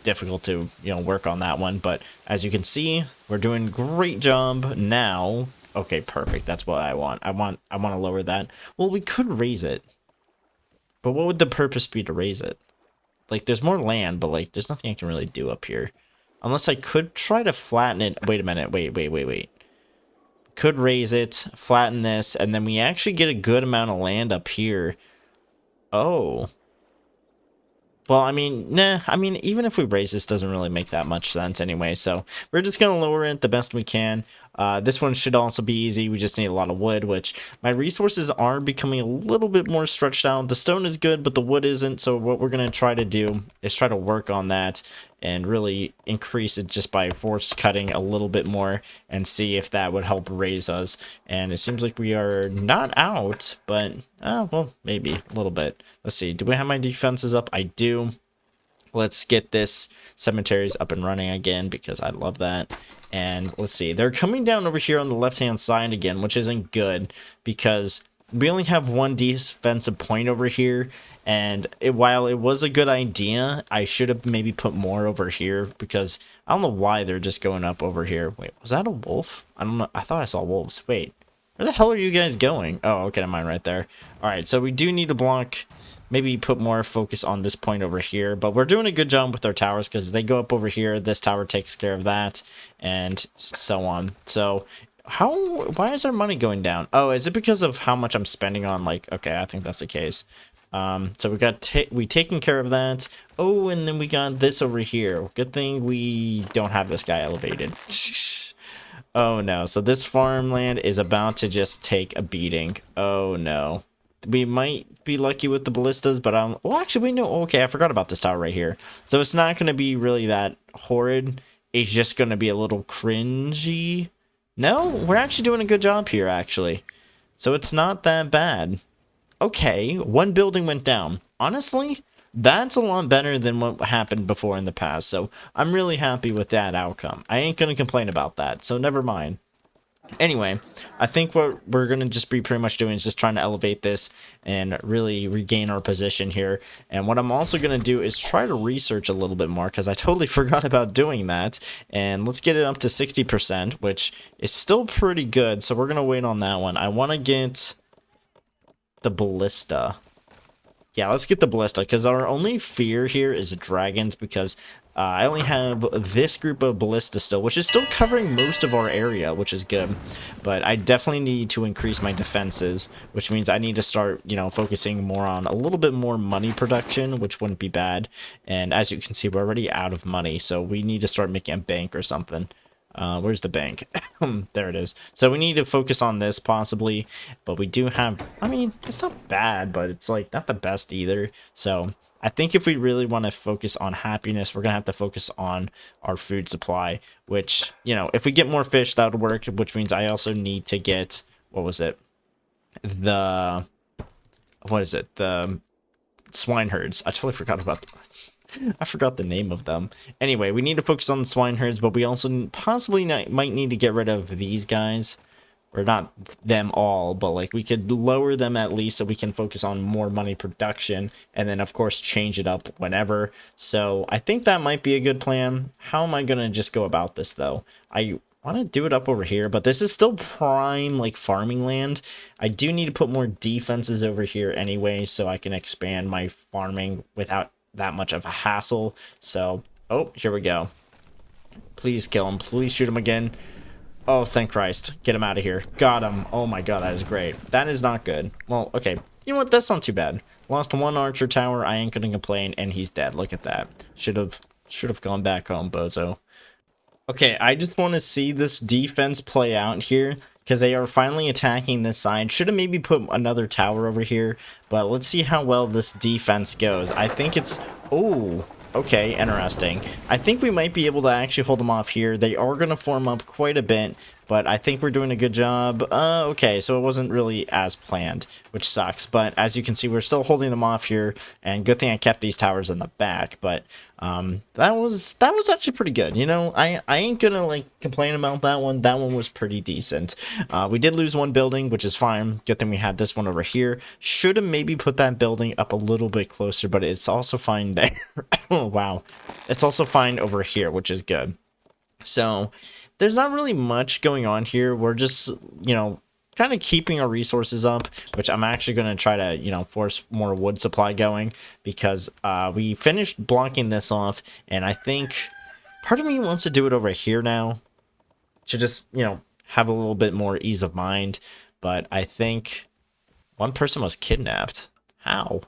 difficult to, you know, work on that one. But as you can see, we're doing a great job now. Okay, perfect. That's what I want. I want to lower that. Well, we could raise it, but what would the purpose be to raise it? Like, there's more land, but like, there's nothing I can really do up here, unless I could try to flatten it. Wait a minute. Wait. Could raise it, flatten this, and then we actually get a good amount of land up here. Oh. Well, I mean, nah, I mean, even if we raise this, doesn't really make that much sense anyway, so we're just going to lower it the best we can. This one should also be easy. We just need a lot of wood, which my resources are becoming a little bit more stretched out. The stone is good, but the wood isn't, so what we're going to try to do is try to work on that and really increase it just by force cutting a little bit more and see if that would help raise us. And it seems like we are not out, but, well, maybe a little bit. Let's see. Do we have my defenses up? I do. Let's get this cemeteries up and running again, because I love that. And let's see. They're coming down over here on the left-hand side again, which isn't good, because we only have one defensive point over here, and while it was a good idea, I should have maybe put more over here, because I don't know why they're just going up over here. Wait, was that a wolf? I don't know. I thought I saw wolves. Wait, where the hell are you guys going? Oh, okay, never mind, right there. All right, so we do need to block, maybe put more focus on this point over here, but we're doing a good job with our towers, because they go up over here, this tower takes care of that, and so on. So why is our money going down? Oh, is it because of how much I'm spending on, like, okay, I think that's the case. So we taken care of that. Oh, and then we got this over here. Good thing we don't have this guy elevated. Oh no, so this farmland is about to just take a beating. Oh no. We might be lucky with the ballistas, but well, actually, we know. Okay, I forgot about this tower right here. So it's not going to be really that horrid. It's just going to be a little cringy. No, we're actually doing a good job here, actually. So it's not that bad. Okay, one building went down. Honestly, that's a lot better than what happened before in the past. So I'm really happy with that outcome. I ain't going to complain about that, so never mind. Anyway, I think what we're going to just be pretty much doing is just trying to elevate this and really regain our position here. And what I'm also going to do is try to research a little bit more, because I totally forgot about doing that. And let's get it up to 60%, which is still pretty good. So we're going to wait on that one. I want to get the ballista. Yeah, let's get the ballista, because our only fear here is dragons, because I only have this group of ballista still, which is still covering most of our area, which is good. But I definitely need to increase my defenses, which means I need to start, you know, focusing more on a little bit more money production, which wouldn't be bad. And as you can see, we're already out of money, so we need to start making a bank or something. Where's the bank? There it is. So we need to focus on this possibly, but we do have, I mean, it's not bad, but it's like not the best either. So I think if we really want to focus on happiness, we're going to have to focus on our food supply, which, you know, if we get more fish, that would work, which means I also need to get, what was it? The, what is it? The swine herds. I totally forgot about I forgot the name of them. Anyway, we need to focus on the swine herds, but we also possibly might need to get rid of these guys. Or not them all, but like we could lower them at least so we can focus on more money production. And then, of course, change it up whenever. So I think that might be a good plan. How am I going to just go about this, though? I want to do it up over here, but this is still prime, like, farming land. I do need to put more defenses over here anyway, so I can expand my farming without that much of a hassle. So, oh, here we go. Please kill him. Please shoot him again. Oh, thank Christ. Get him out of here. Got him. Oh my god, that is great. That is not good. Well, okay. You know what? That's not too bad. Lost one archer tower. I ain't gonna complain, and he's dead. Look at that. Should have gone back home, bozo. Okay, I just want to see this defense play out here, because they are finally attacking this side. Should have maybe put another tower over here, but let's see how well this defense goes. I think it's... Oh, okay, interesting. I think we might be able to actually hold them off here. They are going to form up quite a bit, but I think we're doing a good job. Okay, so it wasn't really as planned, which sucks. But as you can see, we're still holding them off here, and good thing I kept these towers in the back. But that was actually pretty good. You know, I ain't gonna like complain about that one. That one was pretty decent. We did lose one building, which is fine. Good thing we had this one over here. Should have maybe put that building up a little bit closer, but it's also fine there. Oh wow, it's also fine over here, which is good. So there's not really much going on here. We're just, you know, kind of keeping our resources up, which I'm actually going to try to, you know, force more wood supply going, because we finished blocking this off, and I think part of me wants to do it over here now to just, you know, have a little bit more ease of mind. But I think one person was kidnapped. How?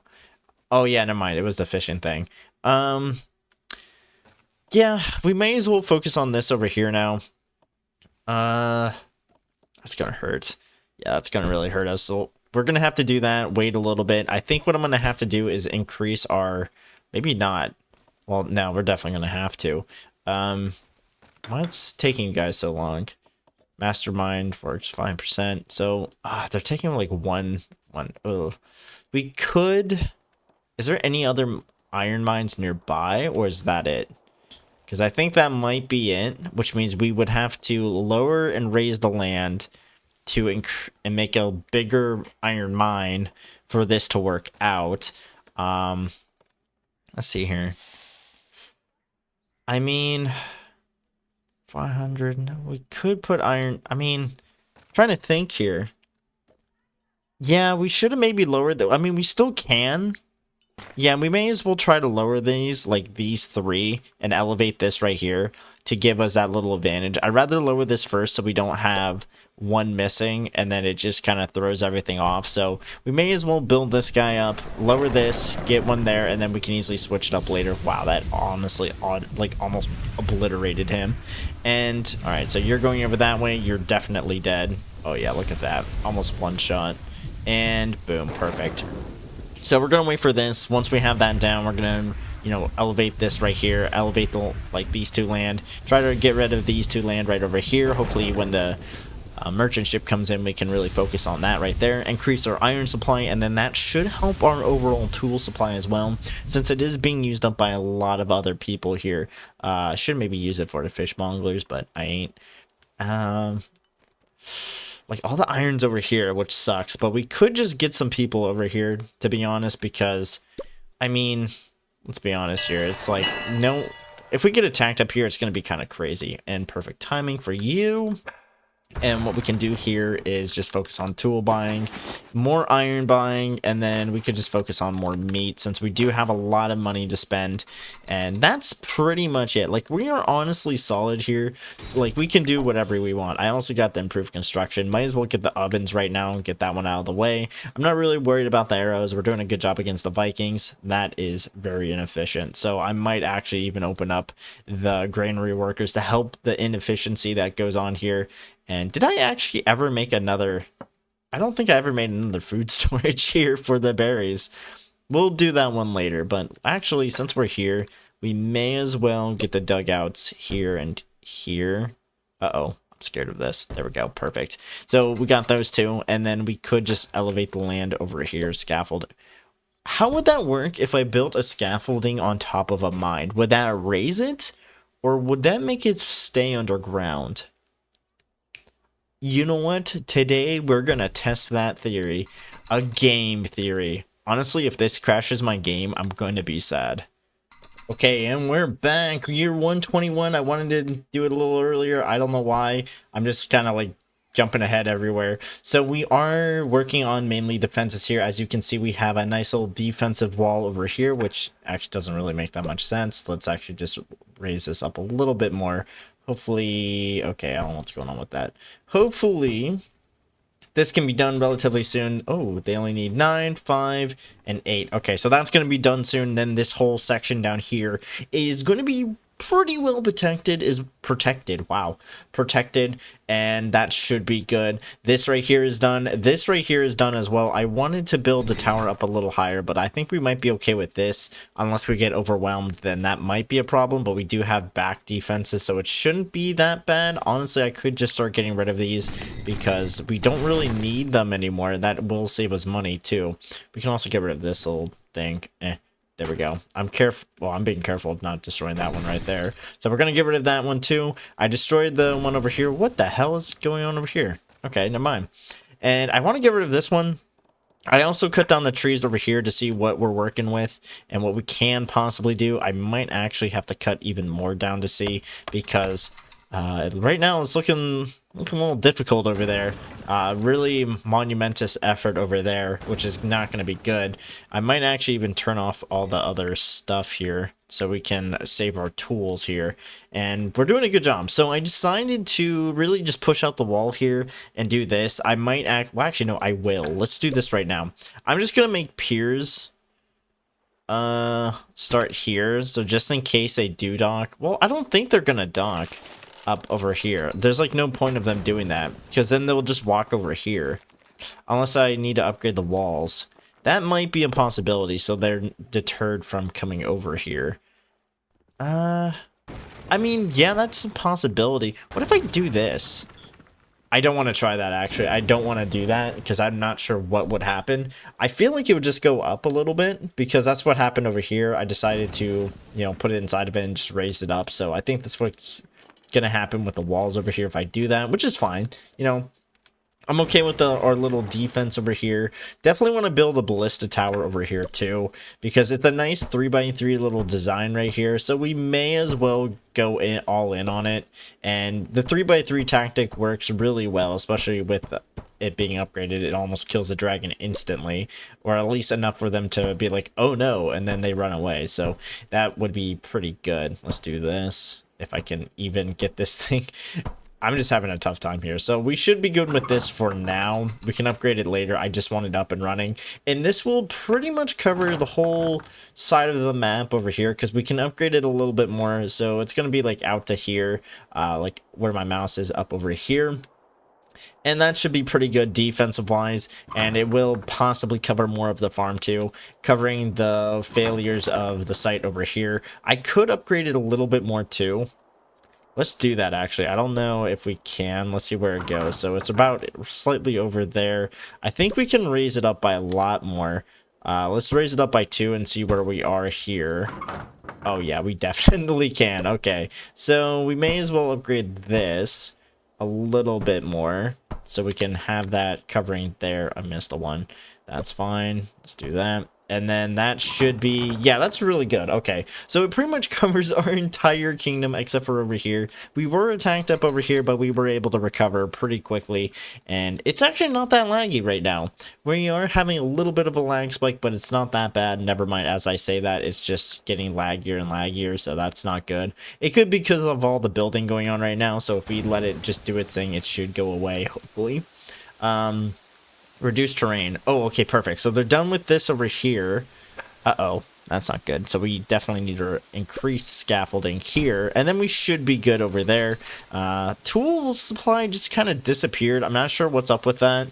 Oh yeah, never mind. It was the fishing thing. Yeah, we may as well focus on this over here now. That's gonna hurt. Yeah, that's gonna really hurt us. So we're gonna have to do that. Wait a little bit. I think what I'm gonna have to do is increase our... Maybe not. Well, no, we're definitely gonna have to. What's taking you guys so long? Mastermind works 5%. So, they're taking like one. Ugh. We could... Is there any other iron mines nearby, or is that it? Because I think that might be it, which means we would have to lower and raise the land to and make a bigger iron mine for this to work out. Let's see here. I mean, 500. No, we could put iron. I mean, I'm trying to think here. Yeah, we should have maybe lowered the... I mean, we still can. Yeah, we may as well try to lower these, like these three, and elevate this right here to give us that little advantage. I'd rather lower this first so we don't have one missing, and then it just kind of throws everything off. So we may as well build this guy up, lower this, get one there, and then we can easily switch it up later. Wow, that honestly, like, almost obliterated him. And, alright, so you're going over that way. You're definitely dead. Oh yeah, look at that. Almost one shot. And boom, perfect. So we're going to wait for this. Once we have that down, we're going to, you know, elevate this right here. Elevate the, like, these two land. Try to get rid of these two land right over here. Hopefully when the merchant ship comes in, we can really focus on that right there. Increase our iron supply, and then that should help our overall tool supply as well, since it is being used up by a lot of other people here. I should maybe use it for the fishmonglers, but I ain't. Like, all the iron's over here, which sucks. But we could just get some people over here, to be honest, because, I mean, let's be honest here. It's like, no, if we get attacked up here, it's going to be kind of crazy. And perfect timing for you. And what we can do here is just focus on tool buying, more iron buying, and then we could just focus on more meat since we do have a lot of money to spend. And that's pretty much it. Like, we are honestly solid here. Like, we can do whatever we want. I also got the improved construction. Might as well get the ovens right now and get that one out of the way. I'm not really worried about the arrows. We're doing a good job against the Vikings. That is very inefficient. So I might actually even open up the granary workers to help the inefficiency that goes on here. And did I actually ever make another... I don't think I ever made another food storage here for the berries. We'll do that one later, but actually, since we're here, we may as well get the dugouts here and here. Uh-oh, I'm scared of this. There we go, perfect. So we got those two, and then we could just elevate the land over here, scaffold. How would that work if I built a scaffolding on top of a mine? Would that raise it, or would that make it stay underground? You know what? Today we're gonna test that theory. A game theory. Honestly, if this crashes my game, I'm going to be sad. Okay, and we're back. Year 121. I wanted to do it a little earlier. I don't know why. I'm just kind of like jumping ahead everywhere. So we are working on mainly defenses here. As you can see, we have a nice little defensive wall over here, which actually doesn't really make that much sense. Let's actually just raise this up a little bit more. Hopefully, okay, I don't know what's going on with that. Hopefully, this can be done relatively soon. Oh, they only need 9, 5, and 8. Okay, so that's going to be done soon. Then this whole section down here is going to be pretty well protected. Wow, protected, and that should be good. This right here is done. This right here is done as well. I wanted to build the tower up a little higher, but I think we might be okay with this. Unless we get overwhelmed, then that might be a problem, but we do have back defenses, so it shouldn't be that bad. Honestly, I could just start getting rid of these because we don't really need them anymore. That will save us money too. We can also get rid of this little thing. There we go. I'm being careful of not destroying that one right there. So we're going to get rid of that one too. I destroyed the one over here. What the hell is going on over here? Okay, never mind. And I want to get rid of this one. I also cut down the trees over here to see what we're working with and what we can possibly do. I might actually have to cut even more down to see because right now it's looking a little difficult over there. Really monumentous effort over there, which is not going to be good. I might actually even turn off all the other stuff here so we can save our tools here. And we're doing a good job. So I decided to really just push out the wall here and do this. I might well, actually, no, I will. Let's do this right now. I'm just going to make piers start here. So just in case they do dock. Well, I don't think they're going to dock up over here. There's like no point of them doing that because then they'll just walk over here unless I need to upgrade the walls. That might be a possibility, so they're deterred from coming over here. I mean, yeah, that's a possibility. What if I do this? I don't want to try that, actually. I don't want to do that because I'm not sure what would happen. I feel like it would just go up a little bit because that's what happened over here. I decided to, you know, put it inside of it and just raise it up. So I think that's what's gonna happen with the walls over here if I do that, which is fine. You know, I'm okay with our little defense over here. Definitely want to build a ballista tower over here too because it's a nice 3x3 little design right here, so we may as well go all in on it. And the 3x3 tactic works really well, especially with it being upgraded. It almost kills the dragon instantly, or at least enough for them to be like, oh no, and then they run away. So that would be pretty good. Let's do this. If I can even get this thing. I'm just having a tough time here. So we should be good with this for now. We can upgrade it later. I just want it up and running. And this will pretty much cover the whole side of the map over here because we can upgrade it a little bit more. So it's going to be like out to here, like where my mouse is up over here. And that should be pretty good defensive wise, and it will possibly cover more of the farm too, covering the failures of the site over here. I could upgrade it a little bit more too. Let's do that, actually. I don't know if we can. Let's see where it goes. So it's about slightly over there. I think we can raise it up by a lot more. Let's raise it up by 2 and see where we are here. Oh yeah, we definitely can. Okay, so we may as well upgrade this a little bit more so we can have that covering there. I missed a one. That's fine. Let's do that. And then that should be, yeah, that's really good. Okay, so it pretty much covers our entire kingdom except for over here. We were attacked up over here, but we were able to recover pretty quickly. And it's actually not that laggy right now. We are having a little bit of a lag spike, but it's not that bad. Never mind, as I say that, it's just getting laggier and laggier, so that's not good. It could be because of all the building going on right now, so if we let it just do its thing, it should go away, hopefully. Reduce terrain. Oh, okay, perfect. So they're done with this over here. Uh-oh, that's not good. So we definitely need to increase scaffolding here, and then we should be good over there. Tool supply just kind of disappeared. I'm not sure what's up with that.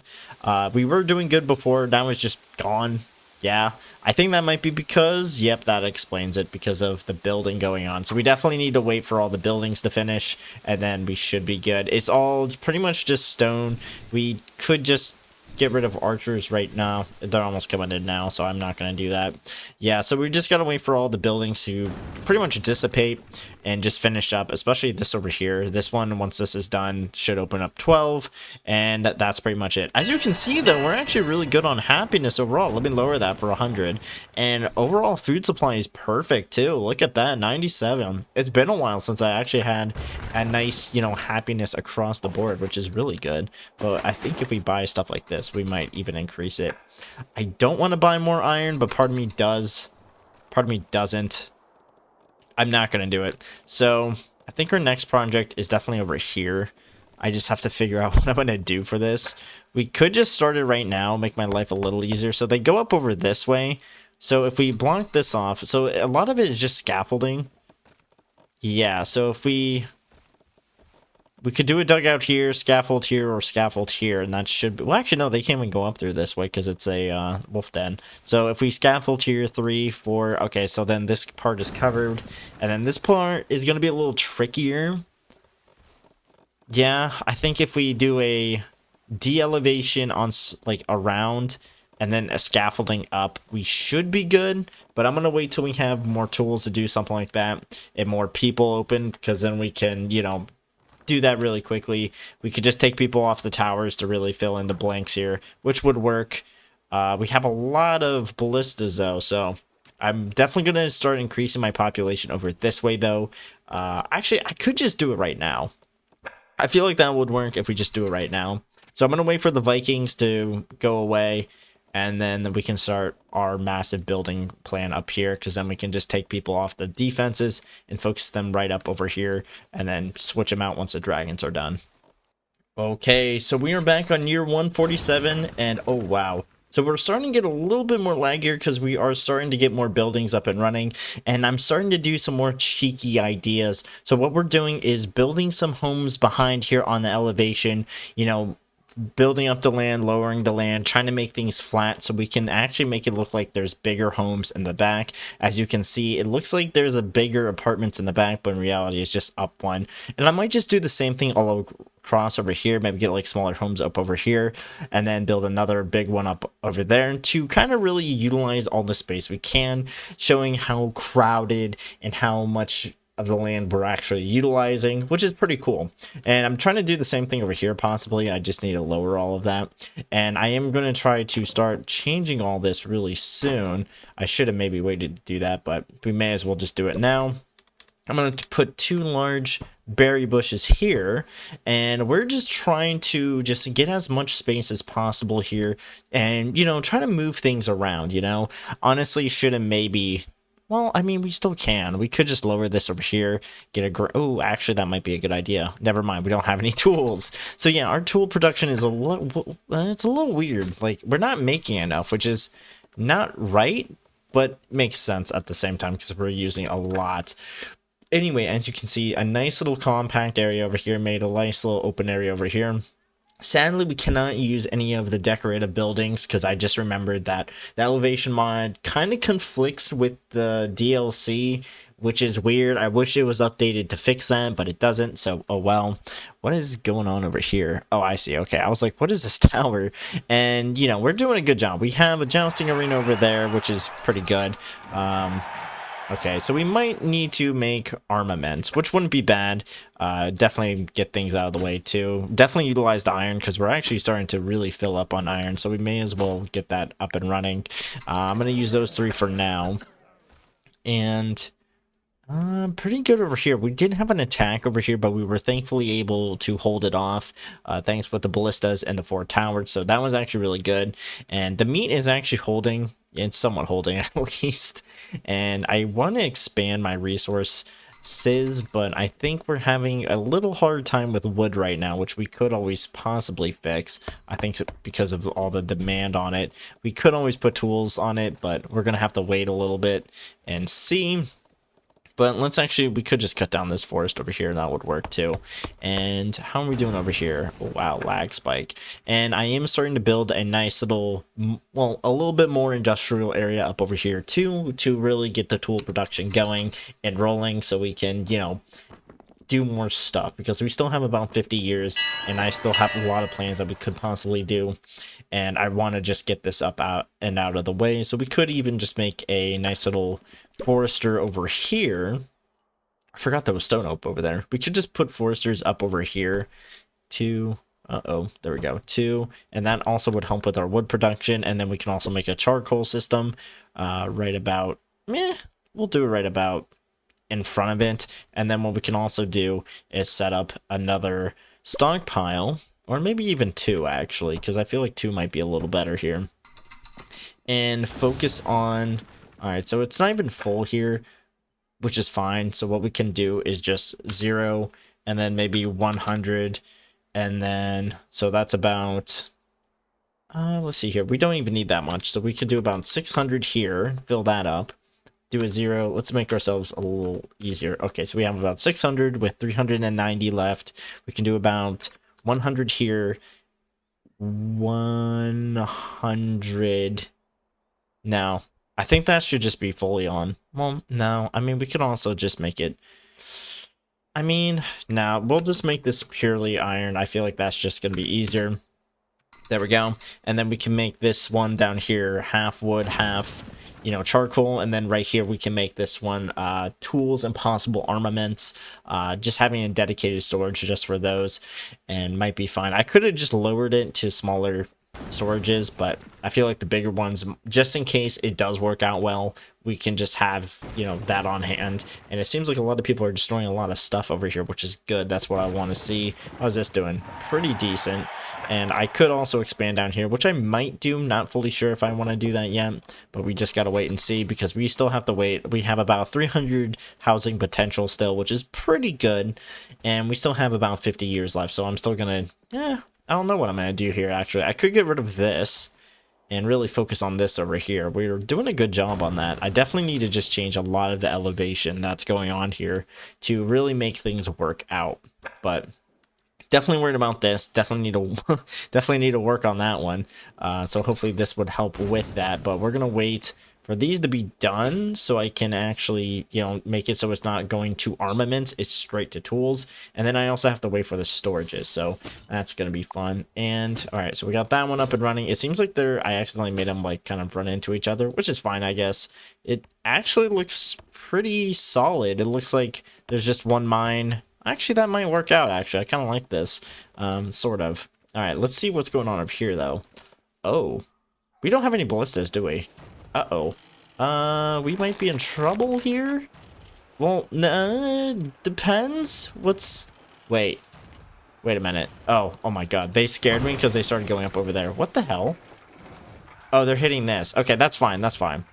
We were doing good before. Now it's just gone. Yeah, I think that might be because, yep, that explains it, because of the building going on. So we definitely need to wait for all the buildings to finish, and then we should be good. It's all pretty much just stone. We could just get rid of archers right now. They're almost coming in now, so I'm not going to do that. Yeah, so we just got to wait for all the buildings to pretty much dissipate and just finish up, especially this over here. This one, once this is done, should open up 12, and that's pretty much it. As you can see, though, we're actually really good on happiness overall. Let me lower that for 100. And overall food supply is perfect, too. Look at that, 97. It's been a while since I actually had a nice, you know, happiness across the board, which is really good. But I think if we buy stuff like this, we might even increase it. I don't want to buy more iron, but part of me does. Part of me doesn't. I'm not going to do it. So I think our next project is definitely over here. I just have to figure out what I'm going to do for this. We could just start it right now, make my life a little easier. So they go up over this way. So if we block this off, so a lot of it is just scaffolding. Yeah, so if we could do a dugout here, scaffold here, or scaffold here, and that should be... Well, actually, no, they can't even go up through this way because it's a wolf den. So if we scaffold here, 3, 4... Okay, so then this part is covered. And then this part is going to be a little trickier. Yeah, I think if we do a de-elevation on, like, around... and then a scaffolding up, we should be good. But I'm going to wait till we have more tools to do something like that. And more people open, because then we can, you know... do that really quickly. We could just take people off the towers to really fill in the blanks here, which would work. We have a lot of ballistas though, so I'm definitely going to start increasing my population over this way though. Actually, I could just do it right now. I feel like that would work if we just do it right now. So I'm going to wait for the Vikings to go away, and then we can start our massive building plan up here, because then we can just take people off the defenses and focus them right up over here, and then switch them out once the dragons are done. Okay, so we are back on year 147, and oh wow. So we're starting to get a little bit more laggier because we are starting to get more buildings up and running, and I'm starting to do some more cheeky ideas. So what we're doing is building some homes behind here on the elevation, you know, building up the land, lowering the land, trying to make things flat so we can actually make it look like there's bigger homes in the back. As you can see, it looks like there's a bigger apartments in the back, but in reality it's just up one. And I might just do the same thing all across over here, maybe get like smaller homes up over here, and then build another big one up over there to kind of really utilize all the space we can, showing how crowded and how much of the land we're actually utilizing, which is pretty cool. And I'm trying to do the same thing over here possibly. I just need to lower all of that, and I am going to try to start changing all this really soon. I should have maybe waited to do that, but we may as well just do it now. I'm going to put 2 large berry bushes here, and we're just trying to just get as much space as possible here, and, you know, try to move things around, you know. Honestly, should have maybe... Well, I mean, we still can. We could just lower this over here, get a... Oh, actually, that might be a good idea. Never mind, we don't have any tools. So yeah, our tool production is it's a little weird. Like, we're not making enough, which is not right, but makes sense at the same time because we're using a lot. Anyway, as you can see, a nice little compact area over here made a nice little open area over here. Sadly, we cannot use any of the decorative buildings because I just remembered that the elevation mod kind of conflicts with the DLC, which is weird. I wish it was updated to fix that, but it doesn't, so oh well. What is going on over here? Oh, I see. Okay, I was like, what is this tower? And, you know, we're doing a good job. We have a jousting arena over there, which is pretty good. Okay, so we might need to make armaments, which wouldn't be bad. Definitely get things out of the way too. Definitely utilize the iron because we're actually starting to really fill up on iron, so we may as well get that up and running. I'm going to use those 3 for now. And pretty good over here. We did have an attack over here, but we were thankfully able to hold it off thanks with the ballistas and the 4 towers. So that was actually really good. And the meat is actually holding. It's somewhat holding at least. And I want to expand my resources, but I think we're having a little hard time with wood right now, which we could always possibly fix. I think because of all the demand on it. We could always put tools on it, but we're going to have to wait a little bit and see. But let's actually, we could just cut down this forest over here, and that would work too. And how are we doing over here? Oh, wow, lag spike. And I am starting to build a nice little, well, a little bit more industrial area up over here too, to really get the tool production going and rolling so we can, you know, do more stuff, because we still have about 50 years and I still have a lot of plans that we could possibly do, and I want to just get this up out of the way. So we could even just make a nice little forester over here. I forgot there was stone oak over there. We could just put foresters up over here to there we go, 2, and that also would help with our wood production. And then we can also make a charcoal system right about we'll do it right about in front of it. And then what we can also do is set up another stockpile, or maybe even 2 actually, because I feel like 2 might be a little better here, and focus on, all right, so it's not even full here, which is fine. So what we can do is just 0 and then maybe 100, and then so that's about let's see here, we don't even need that much, so we could do about 600 here, fill that up, do a 0. Let's make ourselves a little easier. Okay, so we have about 600 with 390 left. We can do about 100 here, 100. Now, I think that should just be fully on. Well, no, I mean, we could also just make it, I mean, now we'll just make this purely iron. I feel like that's just going to be easier. There we go. And then we can make this one down here half wood, half, you know, charcoal. And then right here we can make this one tools and possible armaments. Just having a dedicated storage just for those, and might be fine. I could have just lowered it to smaller storages, but I feel like the bigger ones, just in case it does work out well, we can just have, you know, that on hand. And it seems like a lot of people are destroying a lot of stuff over here, which is good. That's what I want to see. How's this doing? Pretty decent. And I could also expand down here, which I might do. Not fully sure if I want to do that yet, but we just got to wait and see, because we still have to wait. We have about 300 housing potential still, which is pretty good. And we still have about 50 years left. So I'm still going to, I don't know what I'm going to do here, actually. I could get rid of this and really focus on this over here. We're doing a good job on that. I definitely need to just change a lot of the elevation that's going on here to really make things work out. But definitely worried about this. Definitely need to work on that one. So hopefully this would help with that. But we're going to wait for these to be done so I can actually, you know, make it so it's not going to armaments, it's straight to tools. And then I also have to wait for the storages, so that's going to be fun. And all right, so we got that one up and running. It seems like I accidentally made them like kind of run into each other, which is fine, I guess. It actually looks pretty solid. It looks like there's just one mine. Actually, that might work out, actually. I kind of like this, sort of. All right, let's see what's going on up here, though. Oh, we don't have any ballistas, do we? Uh-oh. We might be in trouble here? Well, depends. Wait a minute. Oh my god. They scared me because they started going up over there. What the hell? Oh, they're hitting this. Okay, that's fine. That's fine.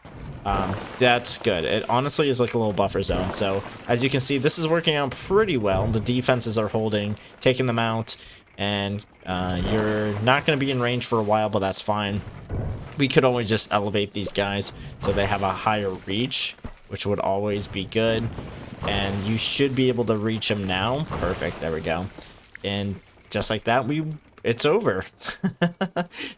That's good. It honestly is like a little buffer zone. So, as you can see, this is working out pretty well. The defenses are holding, taking them out, and you're not going to be in range for a while, but that's fine. We could always just elevate these guys so they have a higher reach, which would always be good. And you should be able to reach them now. Perfect. There we go. And just like that, it's over.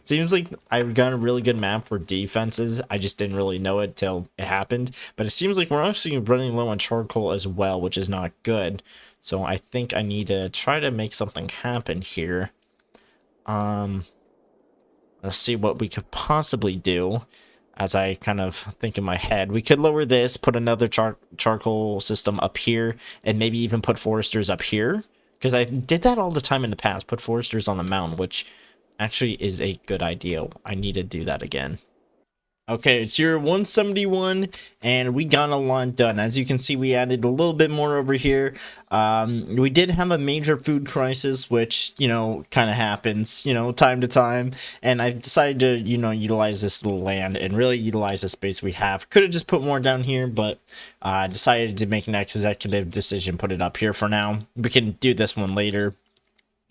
Seems like I've got a really good map for defenses. I just didn't really know it till it happened. But it seems like we're actually running low on charcoal as well, which is not good. So I think I need to try to make something happen here. Let's see what we could possibly do. as I kind of think in my head. We could lower this, put another charcoal system up here, and maybe even put foresters up here. Because I did that all the time in the past, put foresters on the mountain, which actually is a good idea. I need to do that again. Okay, it's year 171, and we got a lot done. As you can see, we added a little bit more over here. We did have a major food crisis, which, you know, kind of happens, you know, time to time. And I decided to, you know, utilize this little land and really utilize the space we have. Could have just put more down here, but I decided to make an executive decision, put it up here for now. We can do this one later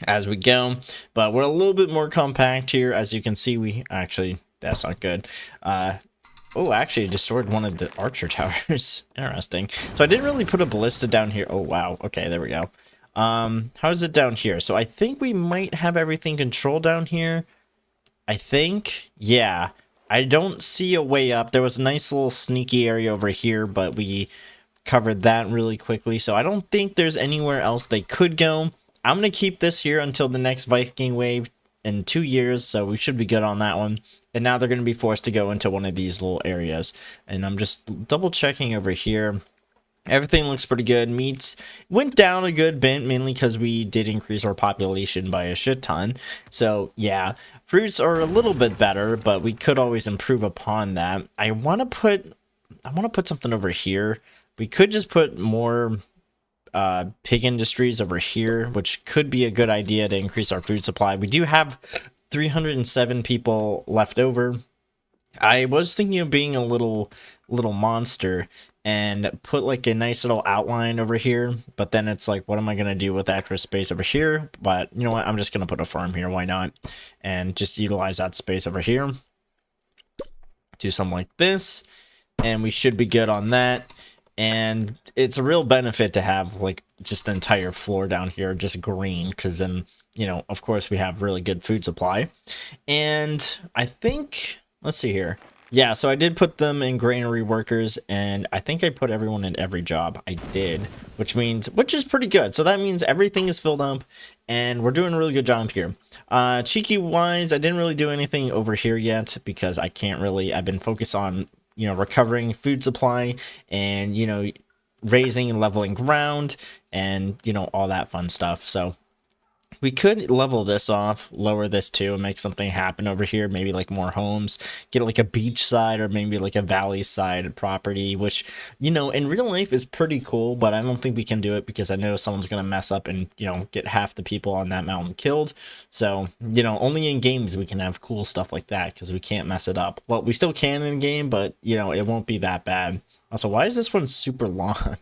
as we go, but we're a little bit more compact here. As you can see, we actually, that's not good. Oh, actually I destroyed one of the archer towers. Interesting. So I didn't really put a ballista down here. Oh wow, okay, there we go. How is it down here? So I think we might have everything controlled down here. I think, yeah. I don't see a way up. There was a nice little sneaky area over here, but we covered that really quickly, so I don't think there's anywhere else they could go. I'm going to keep this here until the next Viking wave in 2 years, so we should be good on that one. And now they're going to be forced to go into one of these little areas. And I'm just double checking over here. Everything looks pretty good. Meats went down a good bit, mainly because we did increase our population by a shit ton. So yeah, fruits are a little bit better, but we could always improve upon that. I want to put something over here. We could just put more pig industries over here, which could be a good idea to increase our food supply. We do have 307 people left over. I was thinking of being a little monster and put like a nice little outline over here, but then it's like, what am I going to do with extra space over here? But you know what, I'm just going to put a farm here, why not? And just utilize that space over here. Do something like this, and we should be good on that. And it's a real benefit to have like just the entire floor down here just green, because then, you know, of course we have really good food supply. And I think, let's see here. Yeah, so I did put them in granary workers, and I think I put everyone in every job. I did, which is pretty good. So that means everything is filled up, and we're doing a really good job here. Cheeky wise, I didn't really do anything over here yet because I can't really, I've been focused on, you know, recovering food supply and, you know, raising and leveling ground and, you know, all that fun stuff. So we could level this off, lower this too, and make something happen over here. Maybe like more homes, get like a beach side or maybe like a valley side property, which, you know, in real life is pretty cool, but I don't think we can do it because I know someone's going to mess up and, you know, get half the people on that mountain killed. So, you know, only in games we can have cool stuff like that because we can't mess it up. Well, we still can in game, but, you know, it won't be that bad. Also, why is this one super long?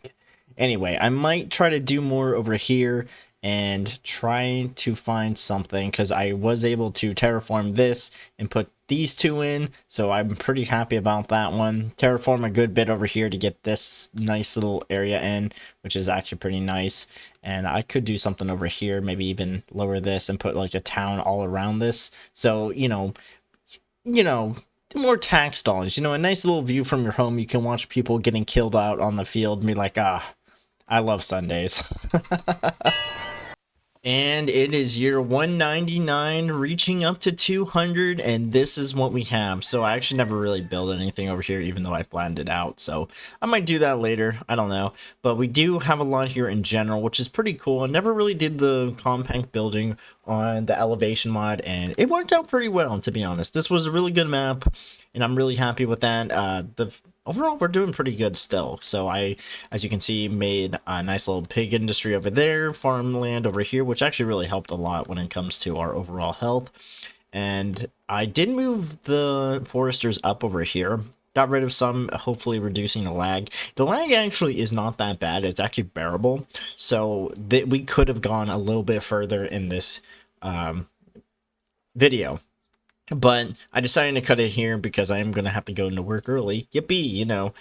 Anyway, I might try to do more over here and try to find something, because I was able to terraform this and put these two in, so I'm pretty happy about that one. Terraform a good bit over here to get this nice little area in, which is actually pretty nice. And I could do something over here, maybe even lower this and put like a town all around this, so you know, more tax dollars, you know, a nice little view from your home. You can watch people getting killed out on the field and be like, ah, I love Sundays. And it is year 199, reaching up to 200, and this is what we have. So I actually never really built anything over here, even though I planned it out. So I might do that later, I don't know. But we do have a lot here in general, which is pretty cool. I never really did the compact building on the elevation mod, and it worked out pretty well, to be honest. This was a really good map, and I'm really happy with that. Overall, we're doing pretty good still. So I, as you can see, made a nice little pig industry over there, farmland over here, which actually really helped a lot when it comes to our overall health. And I did move the foresters up over here. Got rid of some, hopefully reducing the lag. The lag actually is not that bad. It's actually bearable. So we could have gone a little bit further in this video. But I decided to cut it here because I am going to have to go into work early. Yippee, you know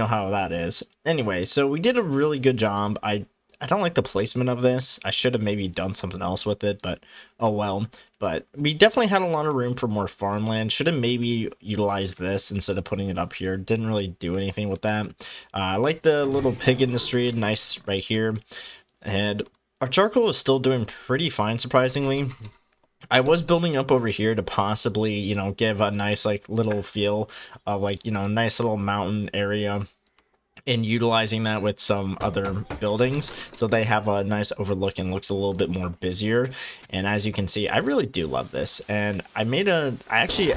how that is. Anyway, so we did a really good job. I don't like the placement of this. I should have maybe done something else with it, but oh well. But we definitely had a lot of room for more farmland. Should have maybe utilized this instead of putting it up here. Didn't really do anything with that. I like the little pig industry, nice right here. And our charcoal is still doing pretty fine, surprisingly. I was building up over here to possibly, you know, give a nice like little feel of like, you know, nice little mountain area, and utilizing that with some other buildings so they have a nice overlook and looks a little bit more busier. And as you can see, I really do love this, and I actually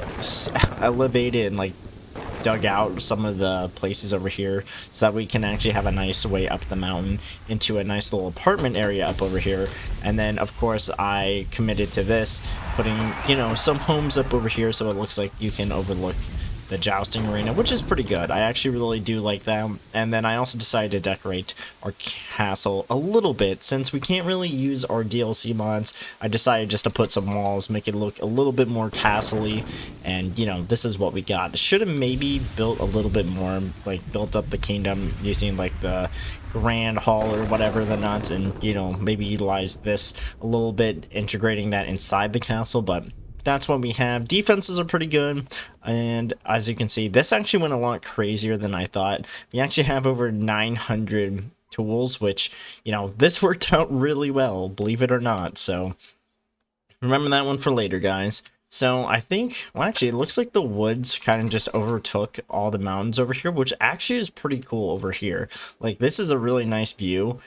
elevated and like dug out some of the places over here so that we can actually have a nice way up the mountain into a nice little apartment area up over here. And then of course I committed to this, putting, you know, some homes up over here so it looks like you can overlook the jousting arena, which is pretty good. I actually really do like that. And then I also decided to decorate our castle a little bit. Since we can't really use our DLC mods, I decided just to put some walls, make it look a little bit more castle-y. And, you know, this is what we got. Should have maybe built a little bit more, like built up the kingdom using like the grand hall or whatever the nuts, and, you know, maybe utilize this a little bit, integrating that inside the castle. But that's what we have. Defenses are pretty good, and as you can see, this actually went a lot crazier than I thought. We actually have over 900 tools, which, you know, this worked out really well, believe it or not. So remember that one for later, guys. So I think, well, actually, it looks like the woods kind of just overtook all the mountains over here, which actually is pretty cool over here. Like, this is a really nice view.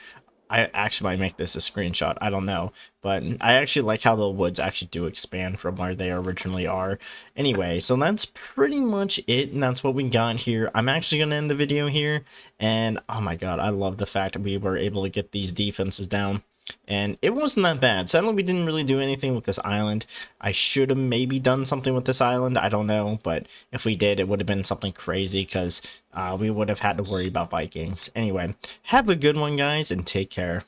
I actually might make this a screenshot, I don't know, but I actually like how the woods actually do expand from where they originally are. Anyway, so that's pretty much it, and that's what we got here. I'm actually going to end the video here, and oh my god, I love the fact that we were able to get these defenses down. And it wasn't that bad. Sadly, we didn't really do anything with this island. I should have maybe done something with this island, I don't know, but if we did, it would have been something crazy, because we would have had to worry about Vikings. Anyway, have a good one, guys, and take care.